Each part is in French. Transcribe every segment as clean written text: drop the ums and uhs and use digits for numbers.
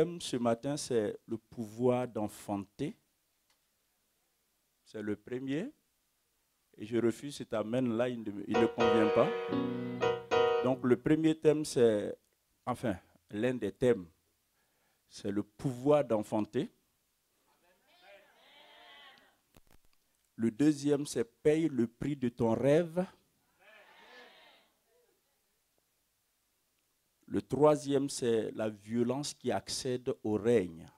thème ce matin, c'est le pouvoir d'enfanter. C'est le premier. Et je refuse cet amen-là, il ne convient pas. Donc le premier thème, c'est, enfin, l'un des thèmes, c'est le pouvoir d'enfanter. Le deuxième, c'est paye le prix de ton rêve. Le troisième, c'est la violence qui accède au règne.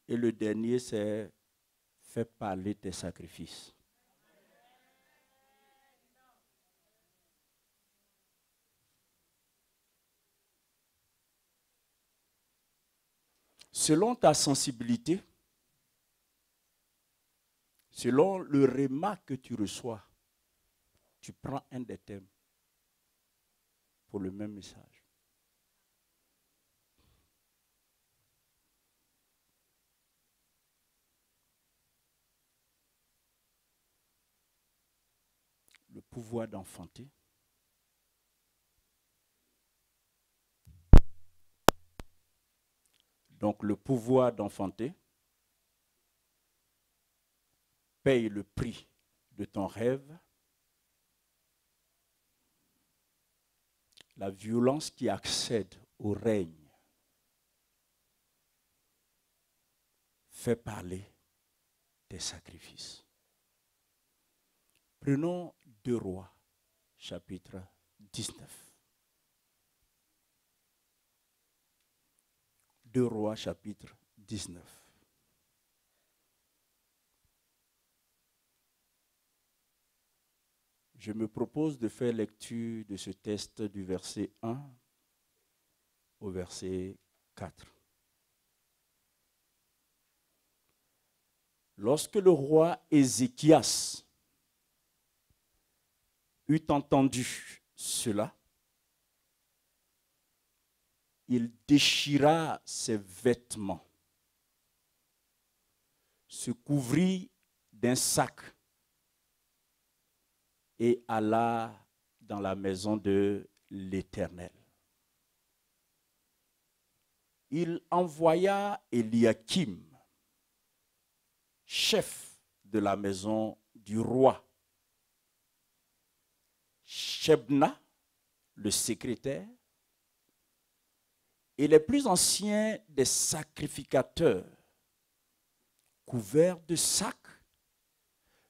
Et le dernier, c'est fais parler tes sacrifices. Selon ta sensibilité, selon le réma que tu reçois, tu prends un des thèmes pour le même message. Le pouvoir d'enfanter. Donc le pouvoir d'enfanter paye le prix de ton rêve. La violence qui accède au règne fait parler tes sacrifices. Prenons 2 Rois, chapitre 19. 2 Rois, chapitre 19. Je me propose de faire lecture de ce texte du verset 1 au verset 4. Lorsque le roi Ézéchias eut entendu cela, il déchira ses vêtements, se couvrit d'un sac et alla dans la maison de l'Éternel. Il envoya Eliakim, chef de la maison du roi, Shebna, le secrétaire, et les plus anciens des sacrificateurs, couverts de sacs,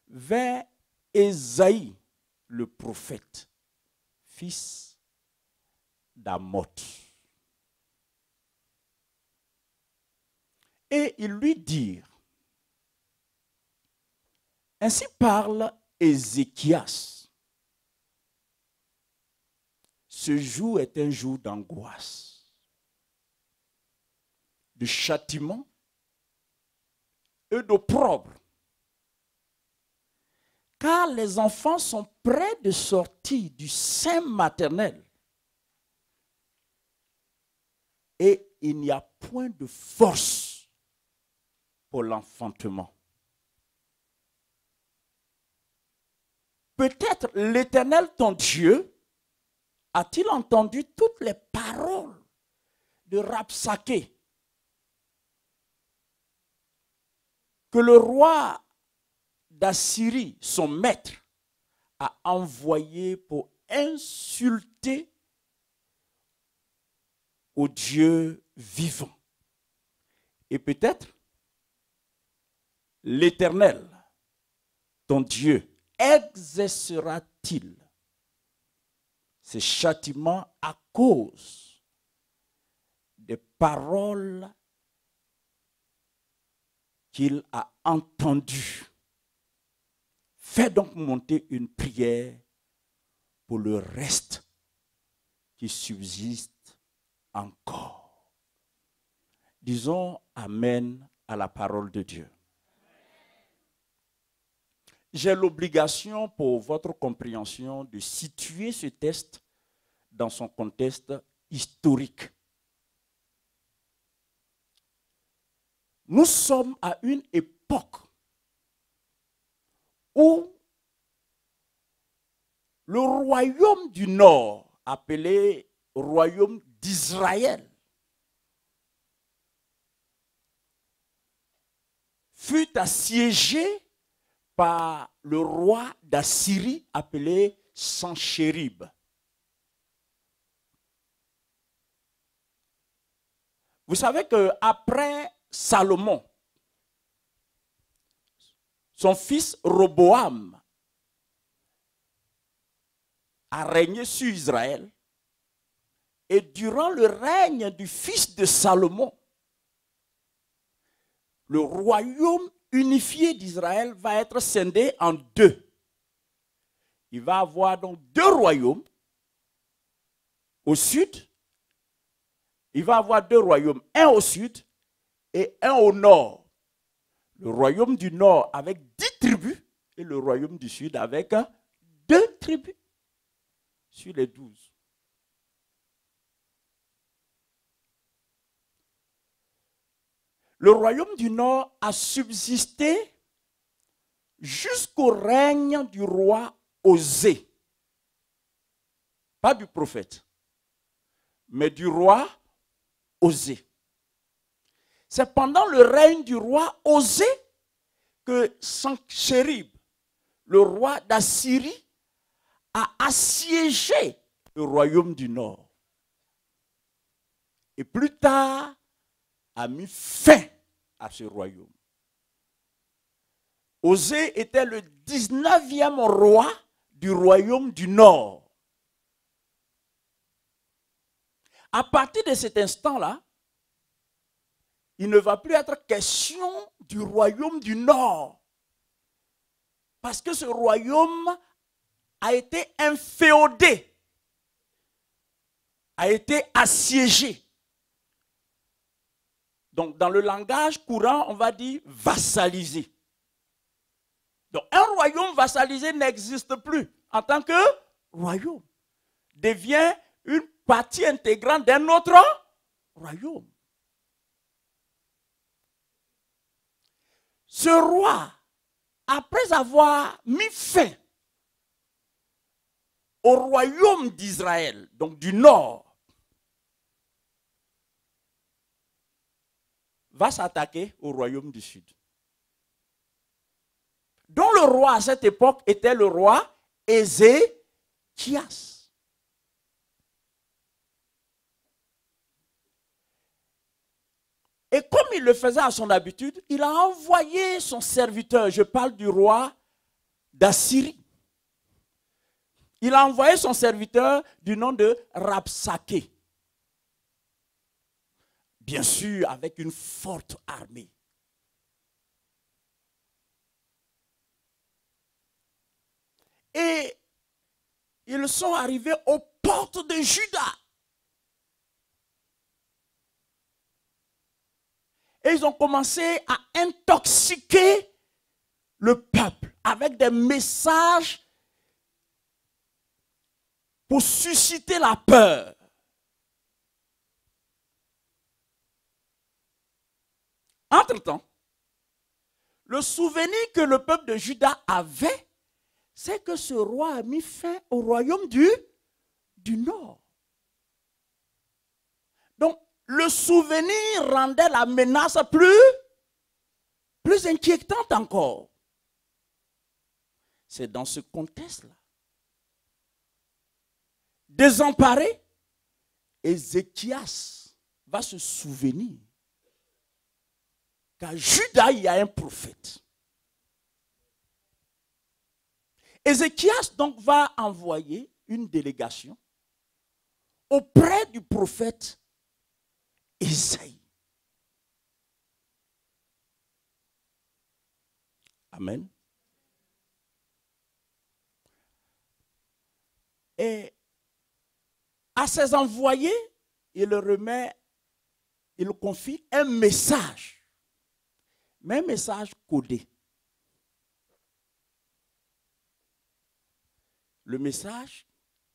vers Ésaïe, le prophète, fils d'Amoth. Et ils lui dirent, ainsi parle Ézéchias. Ce jour est un jour d'angoisse, de châtiment et d'opprobre. Car les enfants sont près de sortir du sein maternel et il n'y a point de force pour l'enfantement. Peut-être l'Éternel, ton Dieu, a-t-il entendu toutes les paroles de Rabsaké que le roi d'Assyrie, son maître, a envoyé pour insulter au Dieu vivant. Et peut-être l'Éternel, ton Dieu, exercera-t-il ces châtiments à cause des paroles qu'il a entendues. Fais donc monter une prière pour le reste qui subsiste encore. Disons Amen à la parole de Dieu. J'ai l'obligation pour votre compréhension de situer ce texte dans son contexte historique. Nous sommes à une époque où le royaume du Nord appelé royaume d'Israël, fut assiégé par le roi d'Assyrie appelé Sanchérib. Vous savez qu'après Salomon, son fils Roboam a régné sur Israël, et durant le règne du fils de Salomon, le royaume unifié d'Israël va être scindé en deux. Il va avoir donc deux royaumes au sud. Il va avoir deux royaumes, un au sud et un au nord. Le royaume du nord avec 10 tribus et le royaume du sud avec 2 tribus sur les 12. Le royaume du nord a subsisté jusqu'au règne du roi Osée. Pas du prophète, mais du roi Osée. C'est pendant le règne du roi Osée que Sanchérib, le roi d'Assyrie, a assiégé le royaume du nord. Et plus tard, a mis fin à ce royaume. Osée était le 19e roi du royaume du nord. À partir de cet instant-là, il ne va plus être question du royaume du nord. Parce que ce royaume a été inféodé, a été assiégé. Donc, dans le langage courant, on va dire vassalisé. Donc, un royaume vassalisé n'existe plus en tant que royaume. Devient une partie intégrante d'un autre royaume. Ce roi, après avoir mis fin au royaume d'Israël, donc du nord, va s'attaquer au royaume du sud, dont le roi à cette époque était le roi Ézéchias. Et comme il le faisait à son habitude, il a envoyé son serviteur, je parle du roi d'Assyrie. Il a envoyé son serviteur du nom de Rabsaké. Bien sûr, avec une forte armée. Et ils sont arrivés aux portes de Juda. Et ils ont commencé à intoxiquer le peuple avec des messages pour susciter la peur. Entre-temps, le souvenir que le peuple de Juda avait, c'est que ce roi a mis fin au royaume du nord. Donc, le souvenir rendait la menace plus inquiétante encore. C'est dans ce contexte-là. Désemparé, Ézéchias va se souvenir qu'à Juda, il y a un prophète. Ézéchias donc va envoyer une délégation auprès du prophète Isaïe. Amen. Et à ses envoyés, il confie un message, mais un message codé. Le message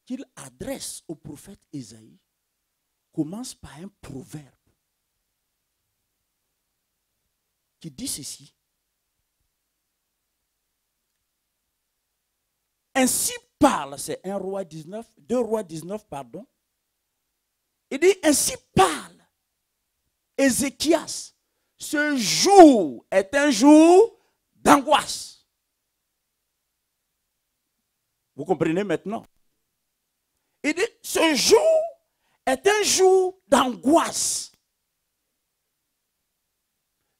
qu'il adresse au prophète Isaïe commence par un proverbe qui dit ceci. Ainsi parle, c'est 1 roi 19, 2 rois 19, pardon. Il dit, ainsi parle Ézéchias. Ce jour est un jour d'angoisse. Vous comprenez maintenant? Il dit, ce jour est un jour d'angoisse,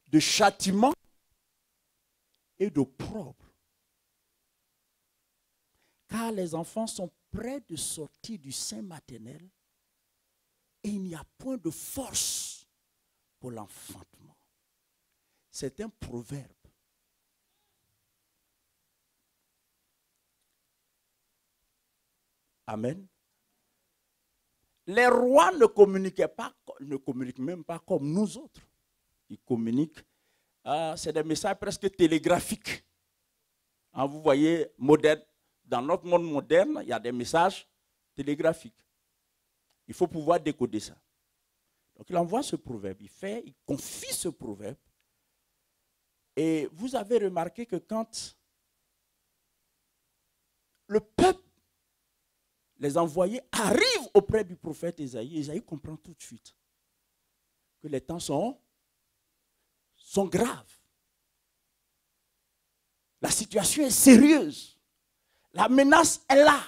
de châtiment et d'opprobre. Car les enfants sont près de sortir du sein maternel et il n'y a point de force pour l'enfantement. C'est un proverbe. Amen. Les rois ne communiquent même pas comme nous autres. Ils communiquent, c'est des messages presque télégraphiques. Vous voyez, moderne, dans notre monde moderne, il y a des messages télégraphiques. Il faut pouvoir décoder ça. Donc il envoie ce proverbe, il confie ce proverbe. Et vous avez remarqué que quand le peuple, les envoyés, arrivent auprès du prophète Isaïe, Isaïe comprend tout de suite que les temps sont graves. La situation est sérieuse. La menace est là.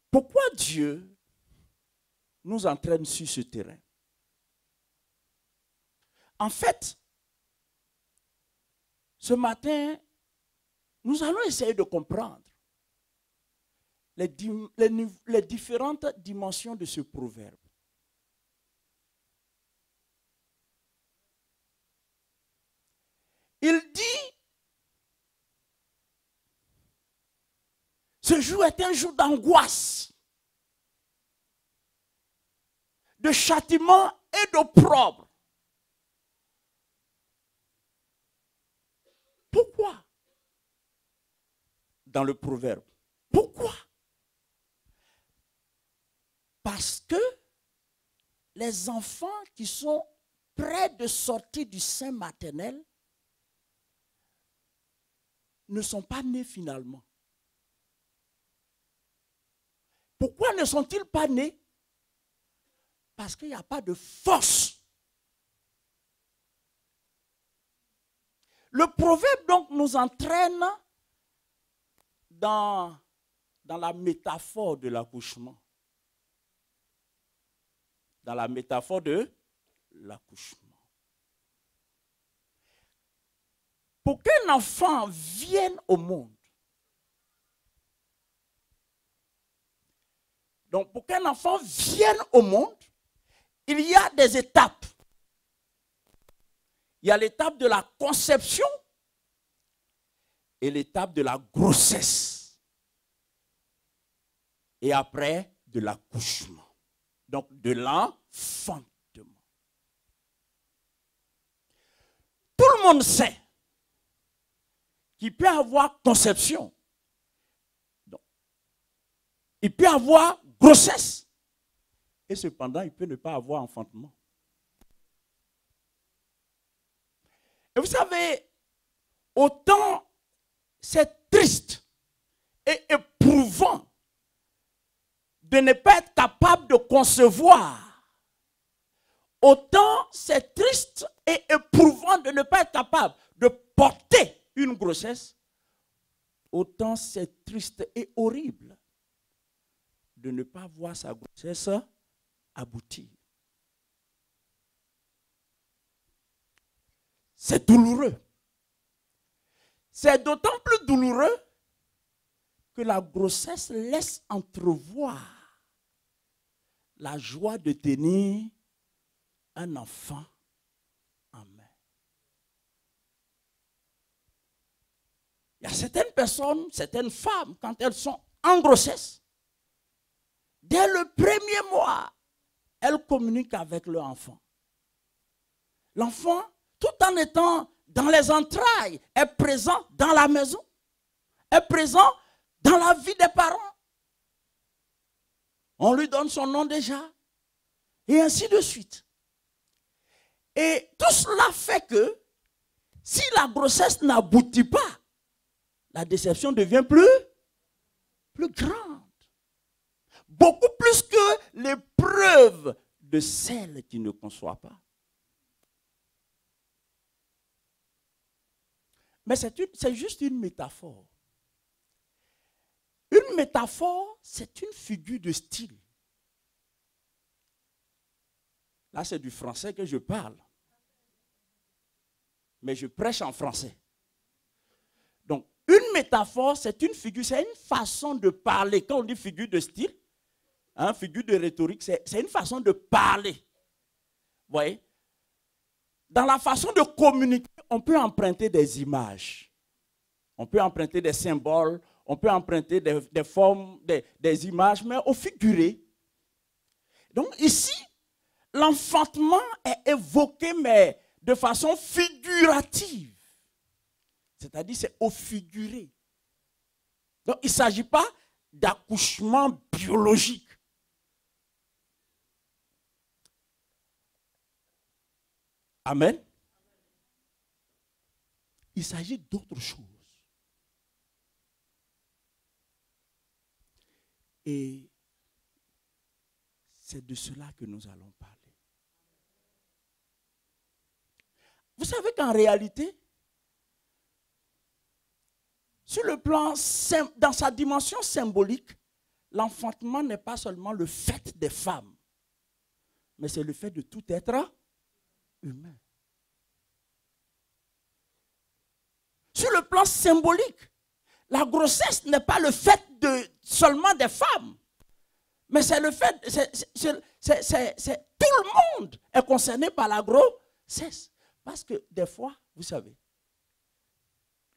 Pourquoi Dieu nous entraîne sur ce terrain? En fait, ce matin, nous allons essayer de comprendre les différentes dimensions de ce proverbe. Il dit, ce jour est un jour d'angoisse, de châtiment et d'opprobre. Pourquoi? Dans le proverbe. Pourquoi? Parce que les enfants qui sont près de sortir du sein maternel ne sont pas nés finalement. Pourquoi ne sont-ils pas nés? Parce qu'il n'y a pas de force. Le proverbe donc nous entraîne dans la métaphore de l'accouchement. Dans la métaphore de l'accouchement. Pour qu'un enfant vienne au monde, donc pour qu'un enfant vienne au monde, il y a des étapes. Il y a l'étape de la conception et l'étape de la grossesse. Et après, de l'accouchement. Donc, de l'enfantement. Tout le monde sait qu'il peut avoir conception. Donc, il peut avoir grossesse. Et cependant, il peut ne pas avoir enfantement. Et vous savez, autant c'est triste et éprouvant de ne pas être capable de concevoir, autant c'est triste et éprouvant de ne pas être capable de porter une grossesse, autant c'est triste et horrible de ne pas voir sa grossesse aboutir. C'est douloureux. C'est d'autant plus douloureux que la grossesse laisse entrevoir la joie de tenir un enfant en main. Il y a certaines personnes, certaines femmes, quand elles sont en grossesse, dès le premier mois, elles communiquent avec leur enfant. L'enfant, tout en étant dans les entrailles, est présent dans la maison, est présent dans la vie des parents. On lui donne son nom déjà, et ainsi de suite. Et tout cela fait que si la grossesse n'aboutit pas, la déception devient plus grande. Beaucoup plus que l'épreuve de celle qui ne conçoit pas. Mais c'est juste une métaphore. Une métaphore, c'est une figure de style. Là, c'est du français que je parle. Mais je prêche en français. Donc, une métaphore, c'est une figure, c'est une façon de parler. Quand on dit figure de style, hein, figure de rhétorique, c'est une façon de parler. Vous voyez? Dans la façon de communiquer, on peut emprunter des images. On peut emprunter des symboles, on peut emprunter des formes, des images, mais au figuré. Donc ici, l'enfantement est évoqué, mais de façon figurative. C'est-à-dire, c'est au figuré. Donc, il ne s'agit pas d'accouchement biologique. Amen. Il s'agit d'autre chose. Et c'est de cela que nous allons parler. Vous savez qu'en réalité, sur le plan, dans sa dimension symbolique, l'enfantement n'est pas seulement le fait des femmes, mais c'est le fait de tout être humain. Sur le plan symbolique, la grossesse n'est pas le fait seulement des femmes, mais c'est le fait, tout le monde est concerné par la grossesse. Parce que des fois, vous savez,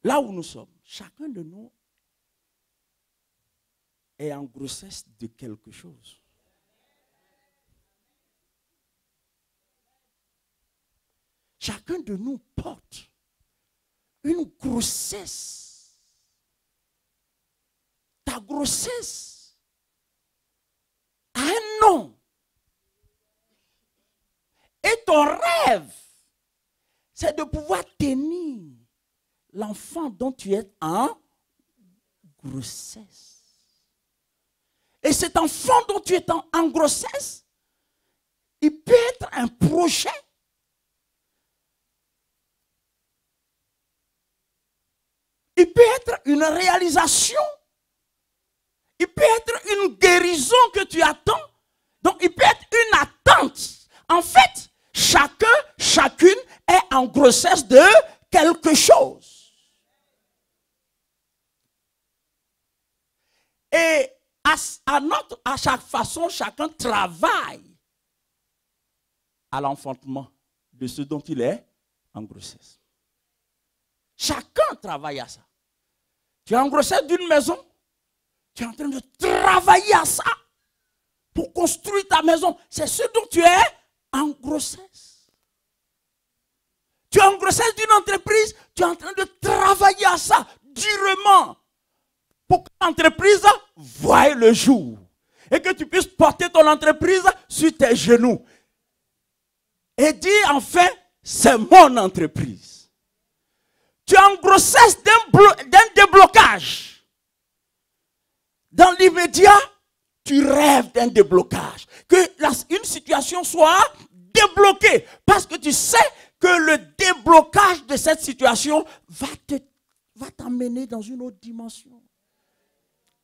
là où nous sommes, chacun de nous est en grossesse de quelque chose. Chacun de nous porte une grossesse. Ta grossesse a un nom. Et ton rêve, c'est de pouvoir tenir l'enfant dont tu es en grossesse. Et cet enfant dont tu es en grossesse, il peut être un projet. Il peut être une réalisation. Il peut être une guérison que tu attends. Donc, il peut être une attente. En fait, chacune est en grossesse de quelque chose. Et à chaque façon, chacun travaille à l'enfantement de ce dont il est en grossesse. Chacun travaille à ça. Tu es en grossesse d'une maison, tu es en train de travailler à ça pour construire ta maison. C'est ce dont tu es en grossesse. Tu es en grossesse d'une entreprise, tu es en train de travailler à ça durement pour que l'entreprise voie le jour et que tu puisses porter ton entreprise sur tes genoux et dire enfin, c'est mon entreprise. Tu es en grossesse d'un déblocage. Dans l'immédiat, tu rêves d'un déblocage. Que une situation soit débloquée. Parce que tu sais que le déblocage de cette situation va t'amener dans une autre dimension.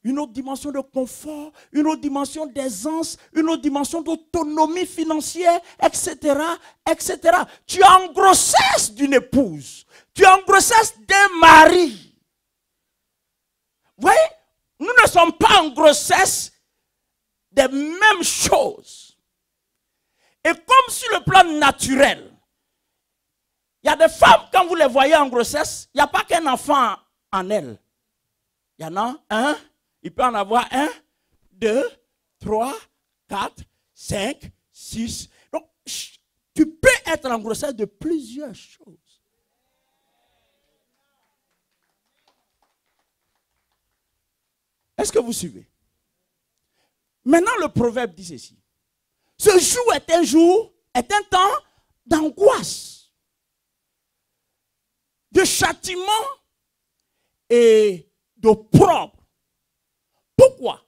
Une autre dimension de confort, une autre dimension d'aisance, une autre dimension d'autonomie financière, etc., etc. Tu es en grossesse d'une épouse. Tu es en grossesse d'un mari. Vous voyez, nous ne sommes pas en grossesse des mêmes choses. Et comme sur le plan naturel, il y a des femmes, quand vous les voyez en grossesse, il n'y a pas qu'un enfant en elles. Il y en a un. Il peut en avoir 1, 2, 3, 4, 5, 6. Donc, tu peux être en grossesse de plusieurs choses. Est-ce que vous suivez? Maintenant, le proverbe dit ceci. Ce jour est un temps d'angoisse, de châtiment et d'opprobre. Pourquoi?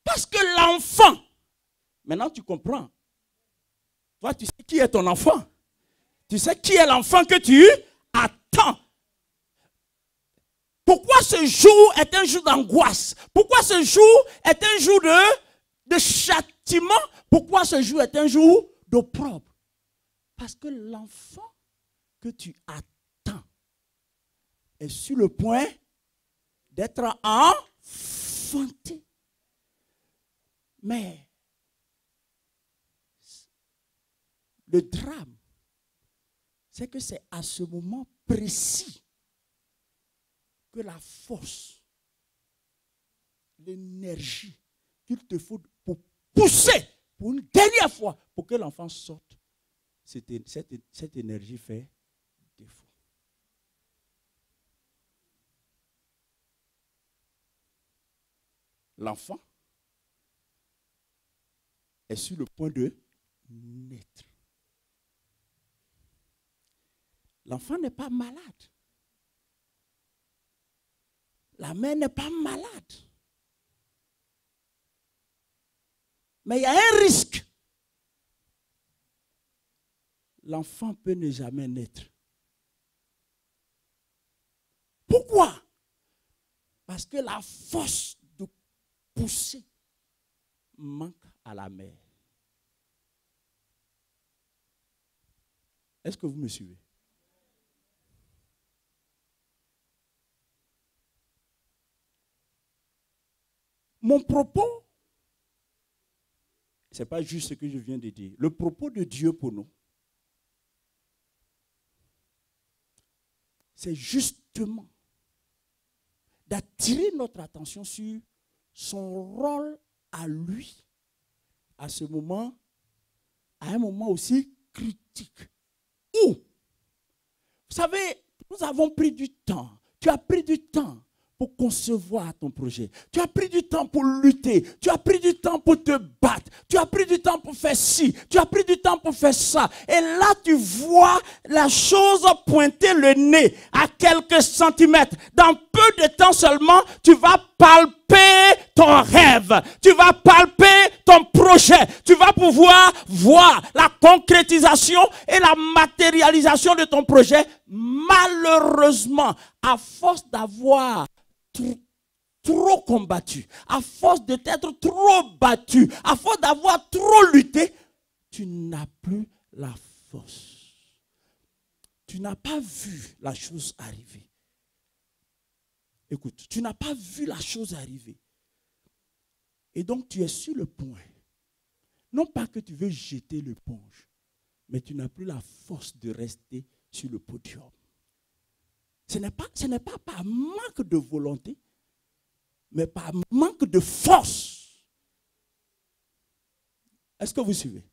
Parce que l'enfant, maintenant tu comprends. Toi, tu sais qui est ton enfant. Tu sais qui est l'enfant que tu attends. Pourquoi ce jour est un jour d'angoisse? Pourquoi ce jour est un jour de châtiment? Pourquoi ce jour est un jour d'opprobre? Parce que l'enfant que tu attends est sur le point d'être enfanté. Mais le drame, c'est que c'est à ce moment précis que la force, l'énergie qu'il te faut pour pousser pour une dernière fois pour que l'enfant sorte, cette énergie fait défaut. L'enfant est sur le point de naître. L'enfant n'est pas malade. La mère n'est pas malade. Mais il y a un risque. L'enfant peut ne jamais naître. Pourquoi? Parce que la force de pousser manque à la mère. Est-ce que vous me suivez? Mon propos, ce n'est pas juste ce que je viens de dire. Le propos de Dieu pour nous, c'est justement d'attirer notre attention sur son rôle à lui, à ce moment, à un moment aussi critique. Où, vous savez, nous avons pris du temps. Tu as pris du temps pour concevoir ton projet. Tu as pris du temps pour lutter. Tu as pris du temps pour te battre. Tu as pris du temps pour faire ci. Tu as pris du temps pour faire ça. Et là, tu vois la chose pointer le nez à quelques centimètres. Dans peu de temps seulement, tu vas palper ton rêve. Tu vas palper ton projet. Tu vas pouvoir voir la concrétisation et la matérialisation de ton projet. Malheureusement, à force d'avoir trop combattu, à force de t'être trop battu, à force d'avoir trop lutté, tu n'as plus la force. Tu n'as pas vu la chose arriver. Écoute, tu n'as pas vu la chose arriver. Et donc tu es sur le point. Non pas que tu veux jeter l'éponge, mais tu n'as plus la force de rester sur le podium. Ce n'est pas par manque de volonté, mais par manque de force. Est-ce que vous suivez?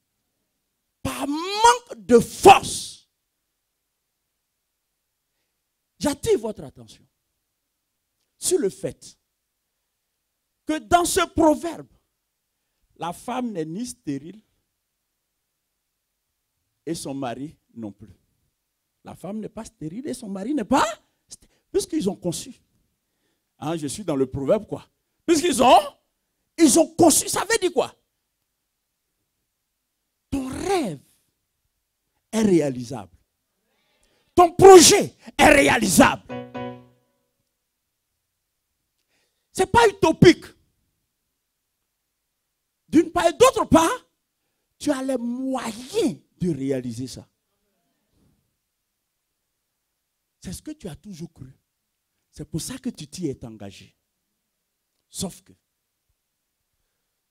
Par manque de force. J'attire votre attention sur le fait que dans ce proverbe, la femme n'est ni stérile et son mari non plus. La femme n'est pas stérile et son mari n'est pas stérile. Puisqu'ils ont conçu. Hein, je suis dans le proverbe quoi. Puisqu'ils ont conçu, ça veut dire quoi? Ton rêve est réalisable. Ton projet est réalisable. Ce n'est pas utopique. D'une part et d'autre part, tu as les moyens de réaliser ça. C'est ce que tu as toujours cru. C'est pour ça que tu t'y es engagé. Sauf que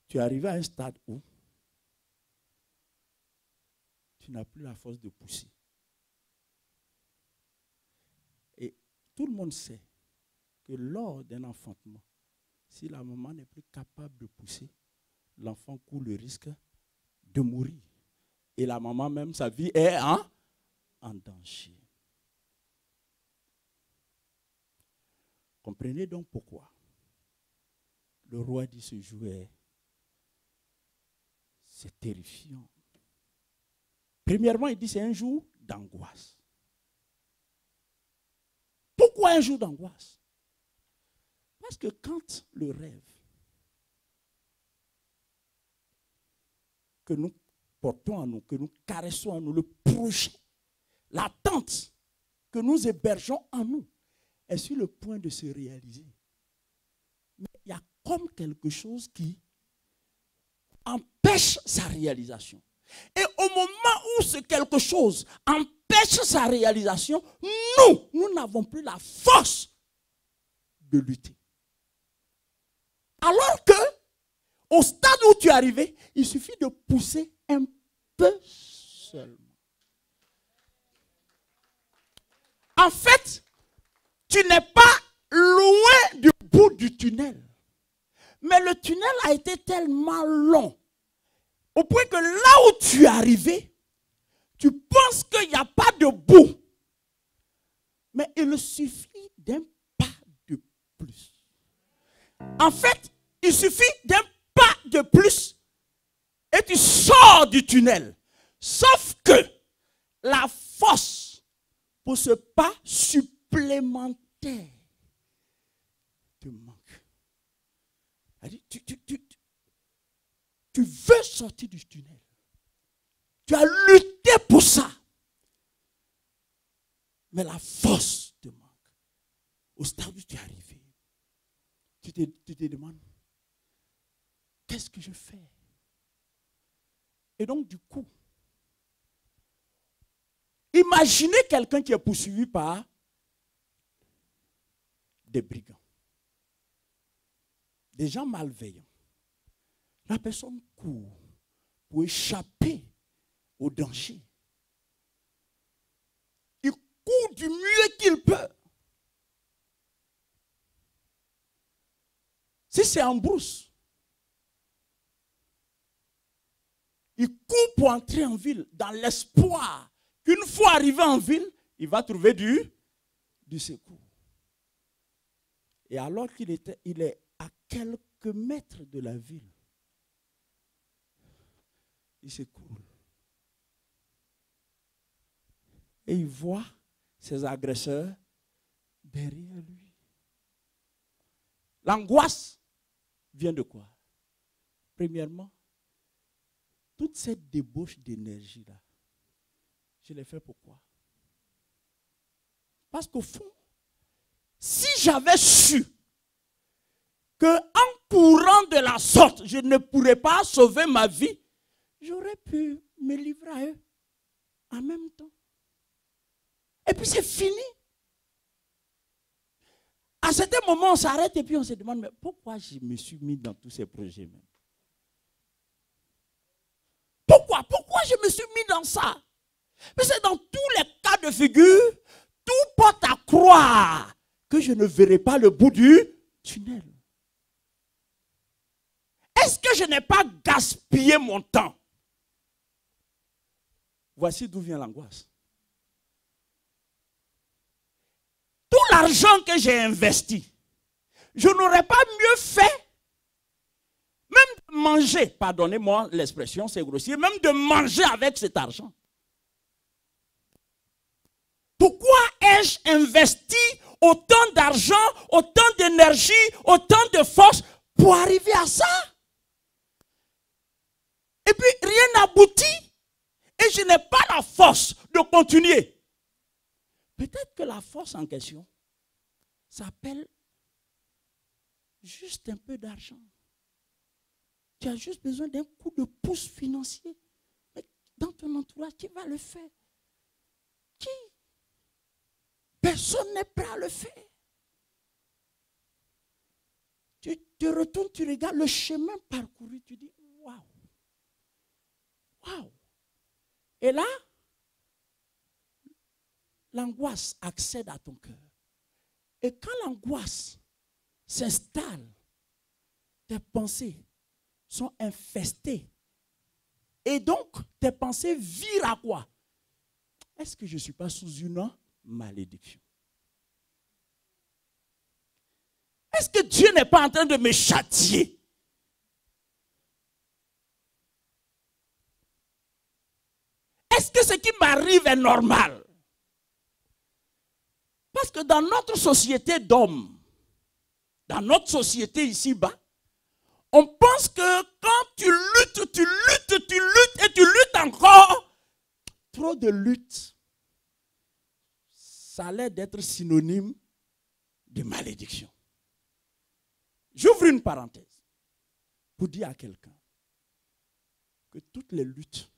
tu es arrivé à un stade où tu n'as plus la force de pousser. Et tout le monde sait que lors d'un enfantement, si la maman n'est plus capable de pousser, l'enfant court le risque de mourir. Et la maman même, sa vie est en danger. Comprenez donc pourquoi le roi dit ce jour c'est terrifiant. Premièrement, il dit c'est un jour d'angoisse. Pourquoi un jour d'angoisse? Parce que quand le rêve que nous portons en nous, que nous caressons en nous, le projet, l'attente que nous hébergeons en nous, est sur le point de se réaliser. Mais il y a comme quelque chose qui empêche sa réalisation. Et au moment où ce quelque chose empêche sa réalisation, nous n'avons plus la force de lutter. Alors que, au stade où tu es arrivé, il suffit de pousser un peu seulement. En fait, tu n'es pas loin du bout du tunnel. Mais le tunnel a été tellement long, au point que là où tu es arrivé, tu penses qu'il n'y a pas de bout. Mais il suffit d'un pas de plus. En fait, il suffit d'un pas de plus et tu sors du tunnel. Sauf que la force pour ce pas supplémentaire te manque. Tu veux sortir du tunnel. Tu as lutté pour ça. Mais la force te manque. Au stade où tu es arrivé, tu te demandes, qu'est-ce que je fais? Et donc, du coup, imaginez quelqu'un qui est poursuivi par des brigands, des gens malveillants. La personne court pour échapper au danger. Il court du mieux qu'il peut. Si c'est en brousse, il court pour entrer en ville dans l'espoir qu'une fois arrivé en ville, il va trouver du secours. Et alors il est à quelques mètres de la ville, il s'écoule. Et il voit ses agresseurs derrière lui. L'angoisse vient de quoi? Premièrement, toute cette débauche d'énergie-là, je l'ai fait pourquoi? Parce qu'au fond, si j'avais su qu'en courant de la sorte, je ne pourrais pas sauver ma vie, j'aurais pu me livrer à eux en même temps. Et puis c'est fini. À certains moments, on s'arrête et puis on se demande, mais pourquoi je me suis mis dans tous ces projets même? Pourquoi je me suis mis dans ça? Mais c'est dans tous les cas de figure, tout porte à croire que je ne verrai pas le bout du tunnel. Est-ce que je n'ai pas gaspillé mon temps? Voici d'où vient l'angoisse. Tout l'argent que j'ai investi, je n'aurais pas mieux fait, même de manger, pardonnez-moi l'expression, c'est grossier, même de manger avec cet argent. Pourquoi ai-je investi autant d'argent, autant d'énergie, autant de force pour arriver à ça? Et puis rien n'aboutit et je n'ai pas la force de continuer. Peut-être que la force en question s'appelle juste un peu d'argent. Tu as juste besoin d'un coup de pouce financier. Mais dans ton entourage, qui va le faire? Qui? Personne n'est prêt à le faire. Tu te retournes, tu regardes le chemin parcouru, tu dis waouh. Waouh. Et là, l'angoisse accède à ton cœur. Et quand l'angoisse s'installe, tes pensées sont infestées. Et donc, tes pensées virent à quoi? Est-ce que je ne suis pas sous une malédiction? Est-ce que Dieu n'est pas en train de me châtier? est-ce que ce qui m'arrive est normal? Parce que dans notre société d'hommes, dans notre société ici-bas, on pense que quand tu luttes et tu luttes encore, trop de lutte, ça a l'air d'être synonyme de malédiction. J'ouvre une parenthèse pour dire à quelqu'un que toutes les luttes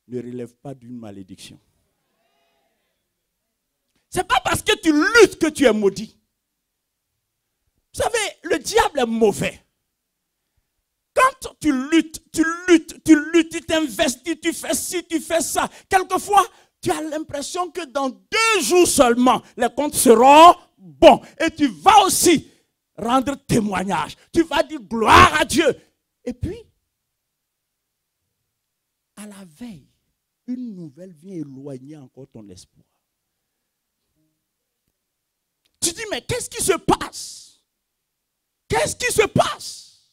ne relèvent pas d'une malédiction. Ce n'est pas parce que tu luttes que tu es maudit. Vous savez, le diable est mauvais. Quand tu luttes, tu t'investis, tu fais ci, tu fais ça. Quelquefois, tu as l'impression que dans 2 jours seulement, les comptes seront bons. Et tu vas aussi rendre témoignage. Tu vas dire gloire à Dieu. Et puis, à la veille, une nouvelle vient éloigner encore ton espoir. Tu dis, mais qu'est-ce qui se passe? Qu'est-ce qui se passe?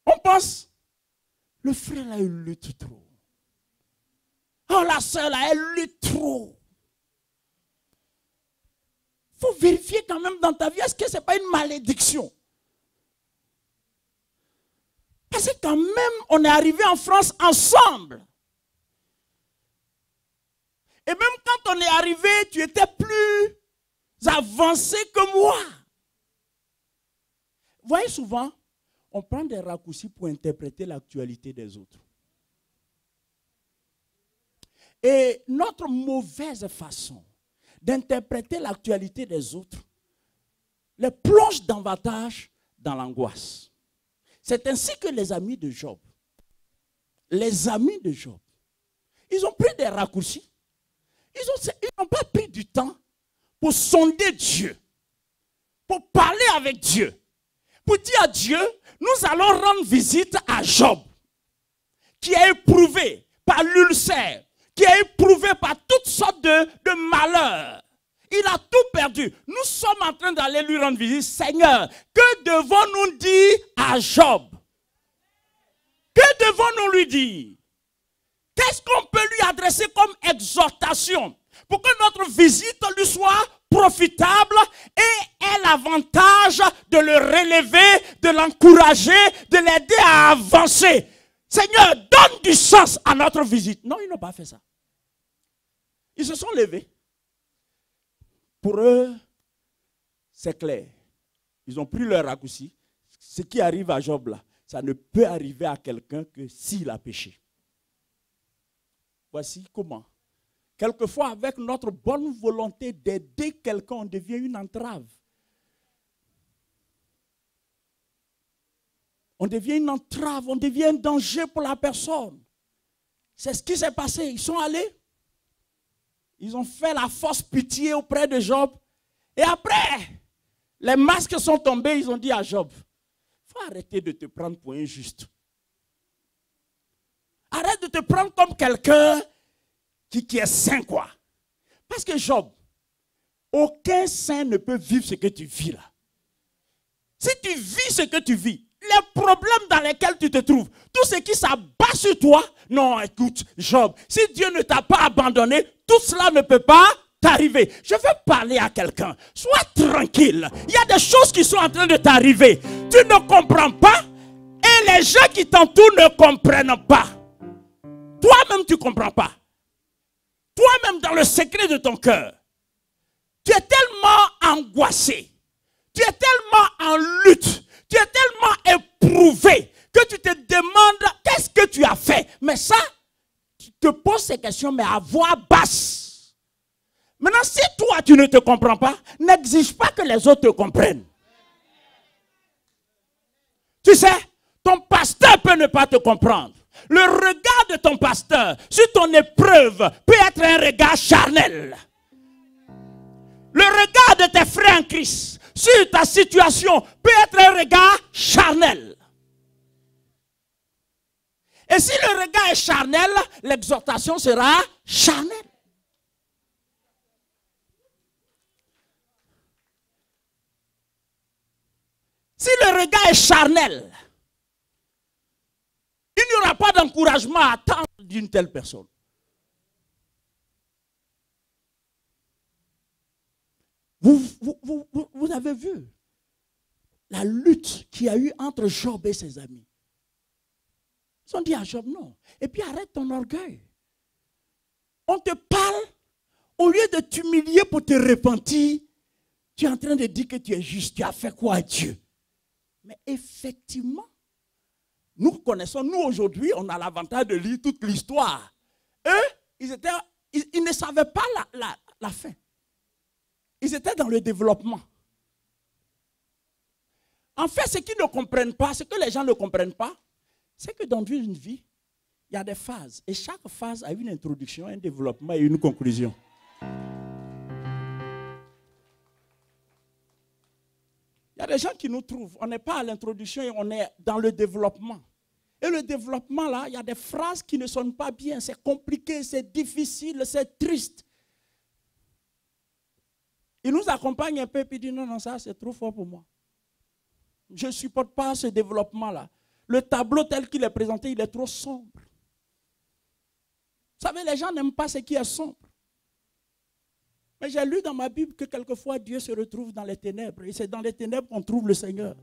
On pense, le frère là, il lutte trop. Oh, la soeur là, elle lutte trop. Il faut vérifier quand même dans ta vie, est-ce que ce n'est pas une malédiction? Parce que quand même, on est arrivé en France ensemble. Et même quand on est arrivé, tu étais plus avancé que moi. Vous voyez souvent, on prend des raccourcis pour interpréter l'actualité des autres. Et notre mauvaise façon d'interpréter l'actualité des autres les plonge davantage dans l'angoisse. C'est ainsi que les amis de Job, ils ont pris des raccourcis. Ils n'ont pas pris du temps pour sonder Dieu, pour parler avec Dieu, pour dire à Dieu, nous allons rendre visite à Job, qui est éprouvé par l'ulcère, qui est éprouvé par toutes sortes de malheurs. Il a tout perdu. Nous sommes en train d'aller lui rendre visite. Seigneur, que devons-nous dire à Job? Que devons-nous lui dire? Qu'est-ce qu'on peut lui adresser comme exhortation pour que notre visite lui soit profitable et ait l'avantage de le relever, de l'encourager, de l'aider à avancer? Seigneur, donne du sens à notre visite. Non, ils n'ont pas fait ça. Ils se sont levés. Pour eux, c'est clair. Ils ont pris leur raccourci. Ce qui arrive à Job là, ça ne peut arriver à quelqu'un que s'il a péché. Voici comment. Quelquefois, avec notre bonne volonté d'aider quelqu'un, on devient une entrave. On devient une entrave, on devient un danger pour la personne. C'est ce qui s'est passé. Ils sont allés. Ils ont fait la fausse pitié auprès de Job. Et après, les masques sont tombés. Ils ont dit à Job, il faut arrêter de te prendre pour injuste. Arrête de te prendre comme quelqu'un qui est saint, quoi. Parce que Job, aucun saint ne peut vivre ce que tu vis là. Si tu vis ce que tu vis, les problèmes dans lesquels tu te trouves, tout ce qui s'abat sur toi, non, écoute, Job, si Dieu ne t'a pas abandonné, tout cela ne peut pas t'arriver. Je veux parler à quelqu'un. Sois tranquille. Il y a des choses qui sont en train de t'arriver. Tu ne comprends pas et les gens qui t'entourent ne comprennent pas. Toi-même, tu ne comprends pas. Toi-même, dans le secret de ton cœur, tu es tellement angoissé. Tu es tellement en lutte. Tu es tellement éprouvé que tu te demandes qu'est-ce que tu as fait. Mais ça, tu te poses ces questions, mais à voix basse. Maintenant, si toi, tu ne te comprends pas, n'exige pas que les autres te comprennent. Tu sais, ton pasteur peut ne pas te comprendre. Le regard de ton pasteur sur ton épreuve peut être un regard charnel. Le regard de tes frères en Christ sur ta situation peut être un regard charnel. Et si le regard est charnel, l'exhortation sera charnelle. Si le regard est charnel, n'aura pas d'encouragement à attendre d'une telle personne. Vous avez vu la lutte qu'il y a eu entre Job et ses amis. Ils ont dit à Job, non. Et puis arrête ton orgueil. On te parle, au lieu de t'humilier pour te repentir, tu es en train de dire que tu es juste. Tu as fait quoi à Dieu? Mais effectivement, nous connaissons, nous aujourd'hui, on a l'avantage de lire toute l'histoire. Eux, ils ne savaient pas la fin. Ils étaient dans le développement. En fait, ce qu'ils ne comprennent pas, ce que les gens ne comprennent pas, c'est que dans une vie, il y a des phases. Et chaque phase a une introduction, un développement et une conclusion. Il y a des gens qui nous trouvent. On n'est pas à l'introduction et on est dans le développement. Et le développement, là, il y a des phrases qui ne sonnent pas bien. C'est compliqué, c'est difficile, c'est triste. Il nous accompagne un peu et puis dit non, non, ça c'est trop fort pour moi. Je ne supporte pas ce développement-là. Le tableau tel qu'il est présenté, il est trop sombre. Vous savez, les gens n'aiment pas ce qui est sombre. Mais j'ai lu dans ma Bible que quelquefois Dieu se retrouve dans les ténèbres. Et c'est dans les ténèbres qu'on trouve le Seigneur.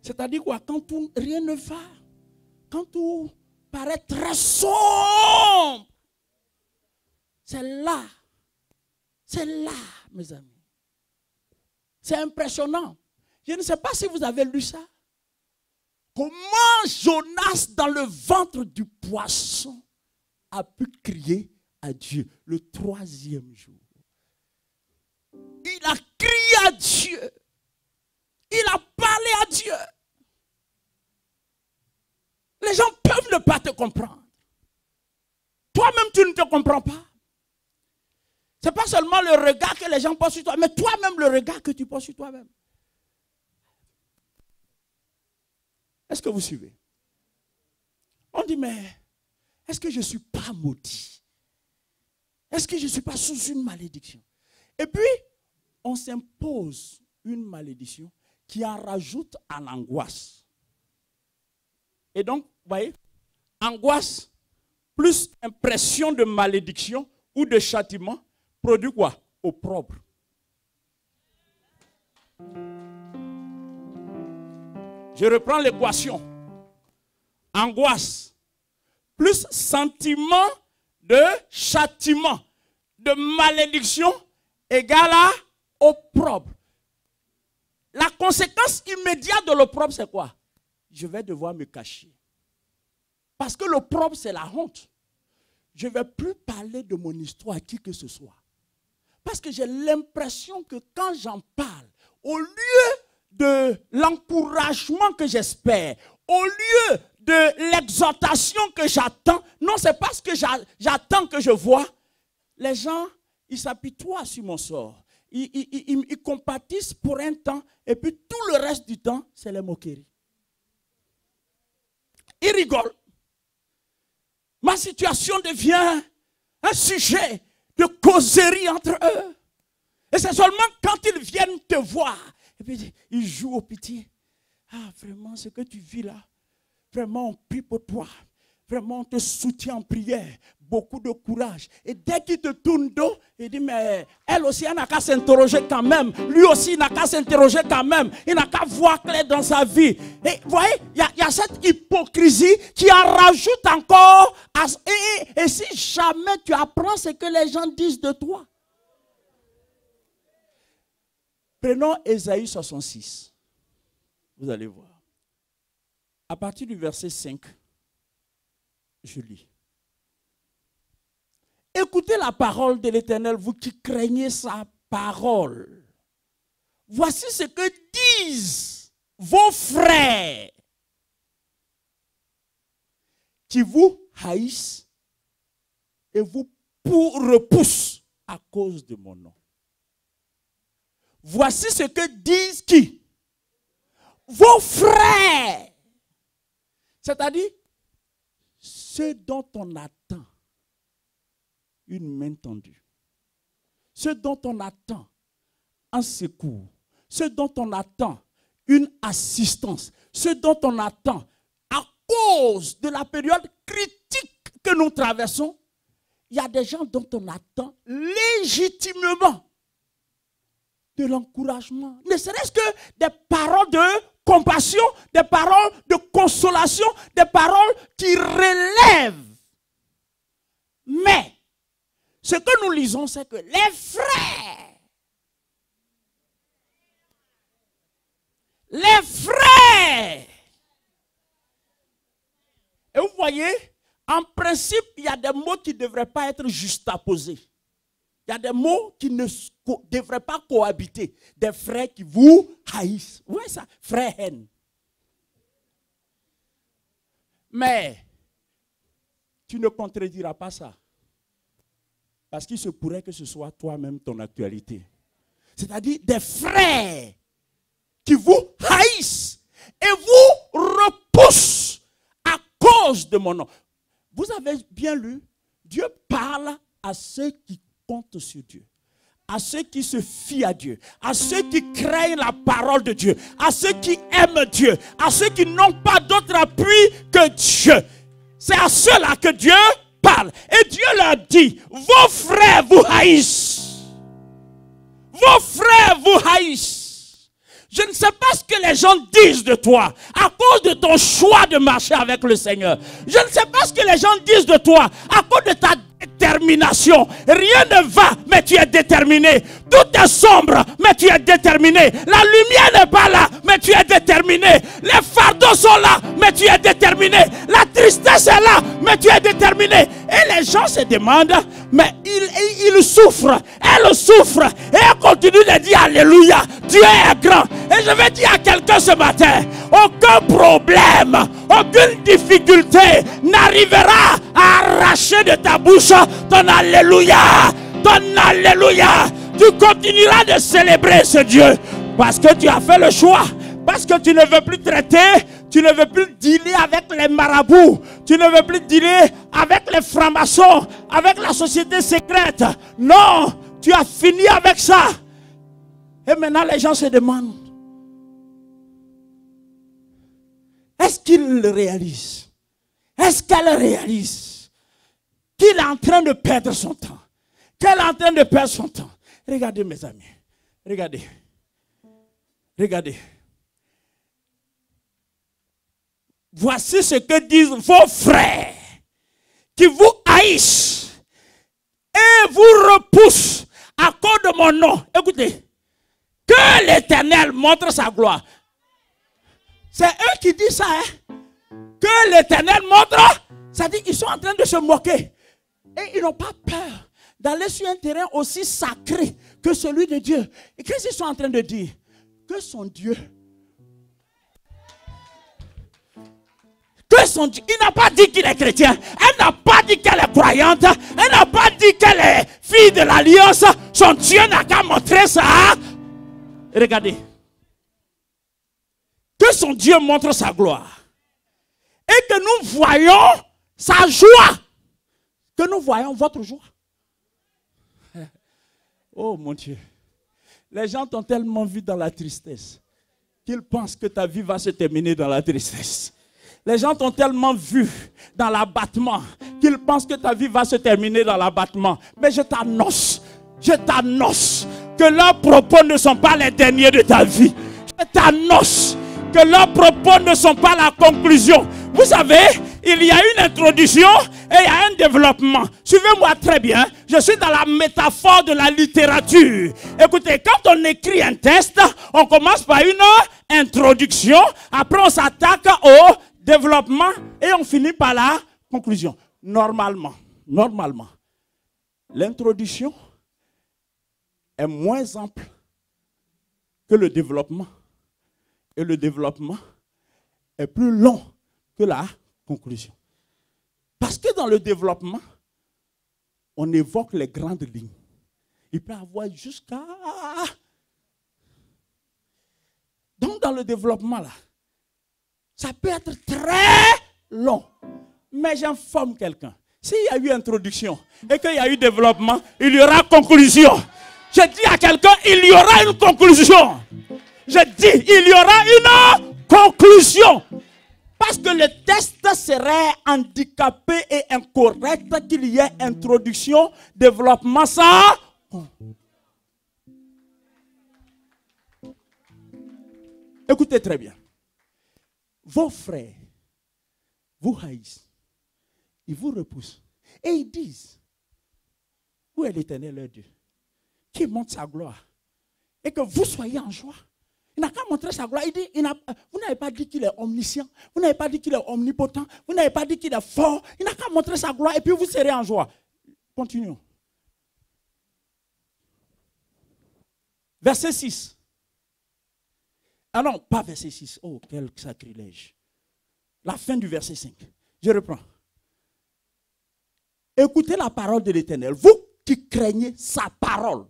C'est-à-dire quoi? Quand rien ne va, quand tout paraît très sombre, c'est là, mes amis. C'est impressionnant. Je ne sais pas si vous avez lu ça. Comment Jonas, dans le ventre du poisson, a pu crier à Dieu le 3e jour. Il a crié à Dieu. Il a parlé à Dieu. Les gens peuvent ne pas te comprendre. Toi-même, tu ne te comprends pas. Ce n'est pas seulement le regard que les gens posent sur toi, mais toi-même le regard que tu poses sur toi-même. Est-ce que vous suivez? On dit, mais est-ce que je ne suis pas maudit? Est-ce que je ne suis pas sous une malédiction? Et puis, on s'impose une malédiction qui en rajoute en angoisse. Et donc, vous voyez, angoisse plus impression de malédiction ou de châtiment produit quoi? Opprobre. Je reprends l'équation. Angoisse plus sentiment de châtiment, de malédiction égale à opprobre. La conséquence immédiate de l'opprobre, c'est quoi? Je vais devoir me cacher. Parce que l'opprobre, c'est la honte. Je ne vais plus parler de mon histoire à qui que ce soit. Parce que j'ai l'impression que quand j'en parle, au lieu de l'encouragement que j'espère, au lieu de l'exhortation que j'attends, non, c'est pas ce que j'attends que je vois. Les gens, ils s'apitoient sur mon sort. Ils compatissent pour un temps et puis tout le reste du temps, c'est les moqueries. Ils rigolent. Ma situation devient un sujet de causerie entre eux. Et c'est seulement quand ils viennent te voir, et puis ils jouent au pitié. Ah, vraiment, ce que tu vis là, vraiment, on prie pour toi. Vraiment, on te soutient en prière. Beaucoup de courage. Et dès qu'il te tourne dos, il dit, mais elle aussi, elle n'a qu'à s'interroger quand même. Lui aussi, il n'a qu'à s'interroger quand même. Il n'a qu'à voir clair dans sa vie. Et vous voyez, il y a cette hypocrisie qui en rajoute encore. Et si jamais tu apprends ce que les gens disent de toi. Prenons Ésaïe 66. Vous allez voir. À partir du verset 5, je lis. Écoutez la parole de l'Éternel, vous qui craignez sa parole. Voici ce que disent vos frères qui vous haïssent et vous repoussent à cause de mon nom. Voici ce que disent qui? Vos frères. C'est-à-dire, ceux dont on attend une main tendue. Ceux dont on attend un secours. Ceux dont on attend une assistance. Ceux dont on attend cause de la période critique que nous traversons, il y a des gens dont on attend légitimement de l'encouragement. Ne serait-ce que des paroles de compassion, des paroles de consolation, des paroles qui relèvent. Mais, ce que nous lisons, c'est que les frères, et vous voyez, en principe, il y a des mots qui ne devraient pas être juxtaposés. Il y a des mots qui ne devraient pas cohabiter. Des frères qui vous haïssent. Vous voyez ça? Frère haine. Mais, tu ne contrediras pas ça. Parce qu'il se pourrait que ce soit toi-même ton actualité. C'est-à-dire des frères qui vous haïssent et vous repoussent à cause de mon nom. Vous avez bien lu, Dieu parle à ceux qui comptent sur Dieu, à ceux qui se fient à Dieu, à ceux qui craignent la parole de Dieu, à ceux qui aiment Dieu, à ceux qui n'ont pas d'autre appui que Dieu. C'est à ceux-là que Dieu parle. Et Dieu leur dit, vos frères vous haïssent. Vos frères vous haïssent. Je ne sais pas ce que les gens disent de toi à cause de ton choix de marcher avec le Seigneur. Je ne sais pas ce que les gens disent de toi à cause de ta détermination. Rien ne va, mais tu es déterminé. Tout est sombre, mais tu es déterminé. La lumière n'est pas là, mais tu es déterminé. Les fardeaux sont là, mais tu es déterminé. La tristesse est là, mais tu es déterminé. Et les gens se demandent, mais il souffre, elle souffre, et elle continue de dire alléluia, Dieu est grand. Et je vais dire à quelqu'un ce matin, aucun problème, aucune difficulté n'arrivera à arracher de ta bouche ton alléluia, ton alléluia. Tu continueras de célébrer ce Dieu parce que tu as fait le choix, parce que tu ne veux plus traiter, tu ne veux plus dealer avec les marabouts, tu ne veux plus dealer avec les francs-maçons, avec la société secrète. Non, tu as fini avec ça. Et maintenant les gens se demandent, est-ce qu'il le réalise? Est-ce qu'elle réalise qu'il est en train de perdre son temps? Qu'elle est en train de perdre son temps? Regardez mes amis, regardez, regardez. Voici ce que disent vos frères qui vous haïssent et vous repoussent à cause de mon nom. Écoutez, que l'Éternel montre sa gloire. C'est eux qui disent ça, hein? Que l'Éternel montre, ça dit qu'ils sont en train de se moquer. Et ils n'ont pas peur d'aller sur un terrain aussi sacré que celui de Dieu. Et qu'est-ce qu'ils sont en train de dire? Que son Dieu, il n'a pas dit qu'il est chrétien, elle n'a pas dit qu'elle est croyante, elle n'a pas dit qu'elle est fille de l'alliance, son Dieu n'a qu'à montrer ça. Regardez, que son Dieu montre sa gloire et que nous voyons sa joie, que nous voyons votre joie. Oh mon Dieu, les gens t'ont tellement vu dans la tristesse qu'ils pensent que ta vie va se terminer dans la tristesse. Les gens t'ont tellement vu dans l'abattement qu'ils pensent que ta vie va se terminer dans l'abattement. Mais je t'annonce que leurs propos ne sont pas les derniers de ta vie. Je t'annonce que leurs propos ne sont pas la conclusion. Vous savez, il y a une introduction et il y a un développement. Suivez-moi très bien. Je suis dans la métaphore de la littérature. Écoutez, quand on écrit un texte, on commence par une introduction. Après, on s'attaque au développement et on finit par la conclusion. Normalement, l'introduction est moins ample que le développement. Et le développement est plus long que la conclusion. Parce que dans le développement, on évoque les grandes lignes. Il peut y avoir jusqu'à... Donc dans le développement là, ça peut être très long. Mais j'informe quelqu'un. S'il y a eu introduction et qu'il y a eu développement, il y aura conclusion. Je dis à quelqu'un, il y aura une conclusion. Je dis, il y aura une conclusion. parce que le test serait handicapé et incorrect qu'il y ait introduction, développement, ça. Écoutez très bien. Vos frères vous haïssent, ils vous repoussent et ils disent, où est l'Éternel leur Dieu, qui montre sa gloire et que vous soyez en joie. Il n'a qu'à montrer sa gloire. Il dit, vous n'avez pas dit qu'il est omniscient, vous n'avez pas dit qu'il est omnipotent, vous n'avez pas dit qu'il est fort. Il n'a qu'à montrer sa gloire et puis vous serez en joie. Continuons. Verset 6. Ah non, pas verset 6. Oh, quel sacrilège. La fin du verset 5. Je reprends. Écoutez la parole de l'Éternel. Vous qui craignez sa parole.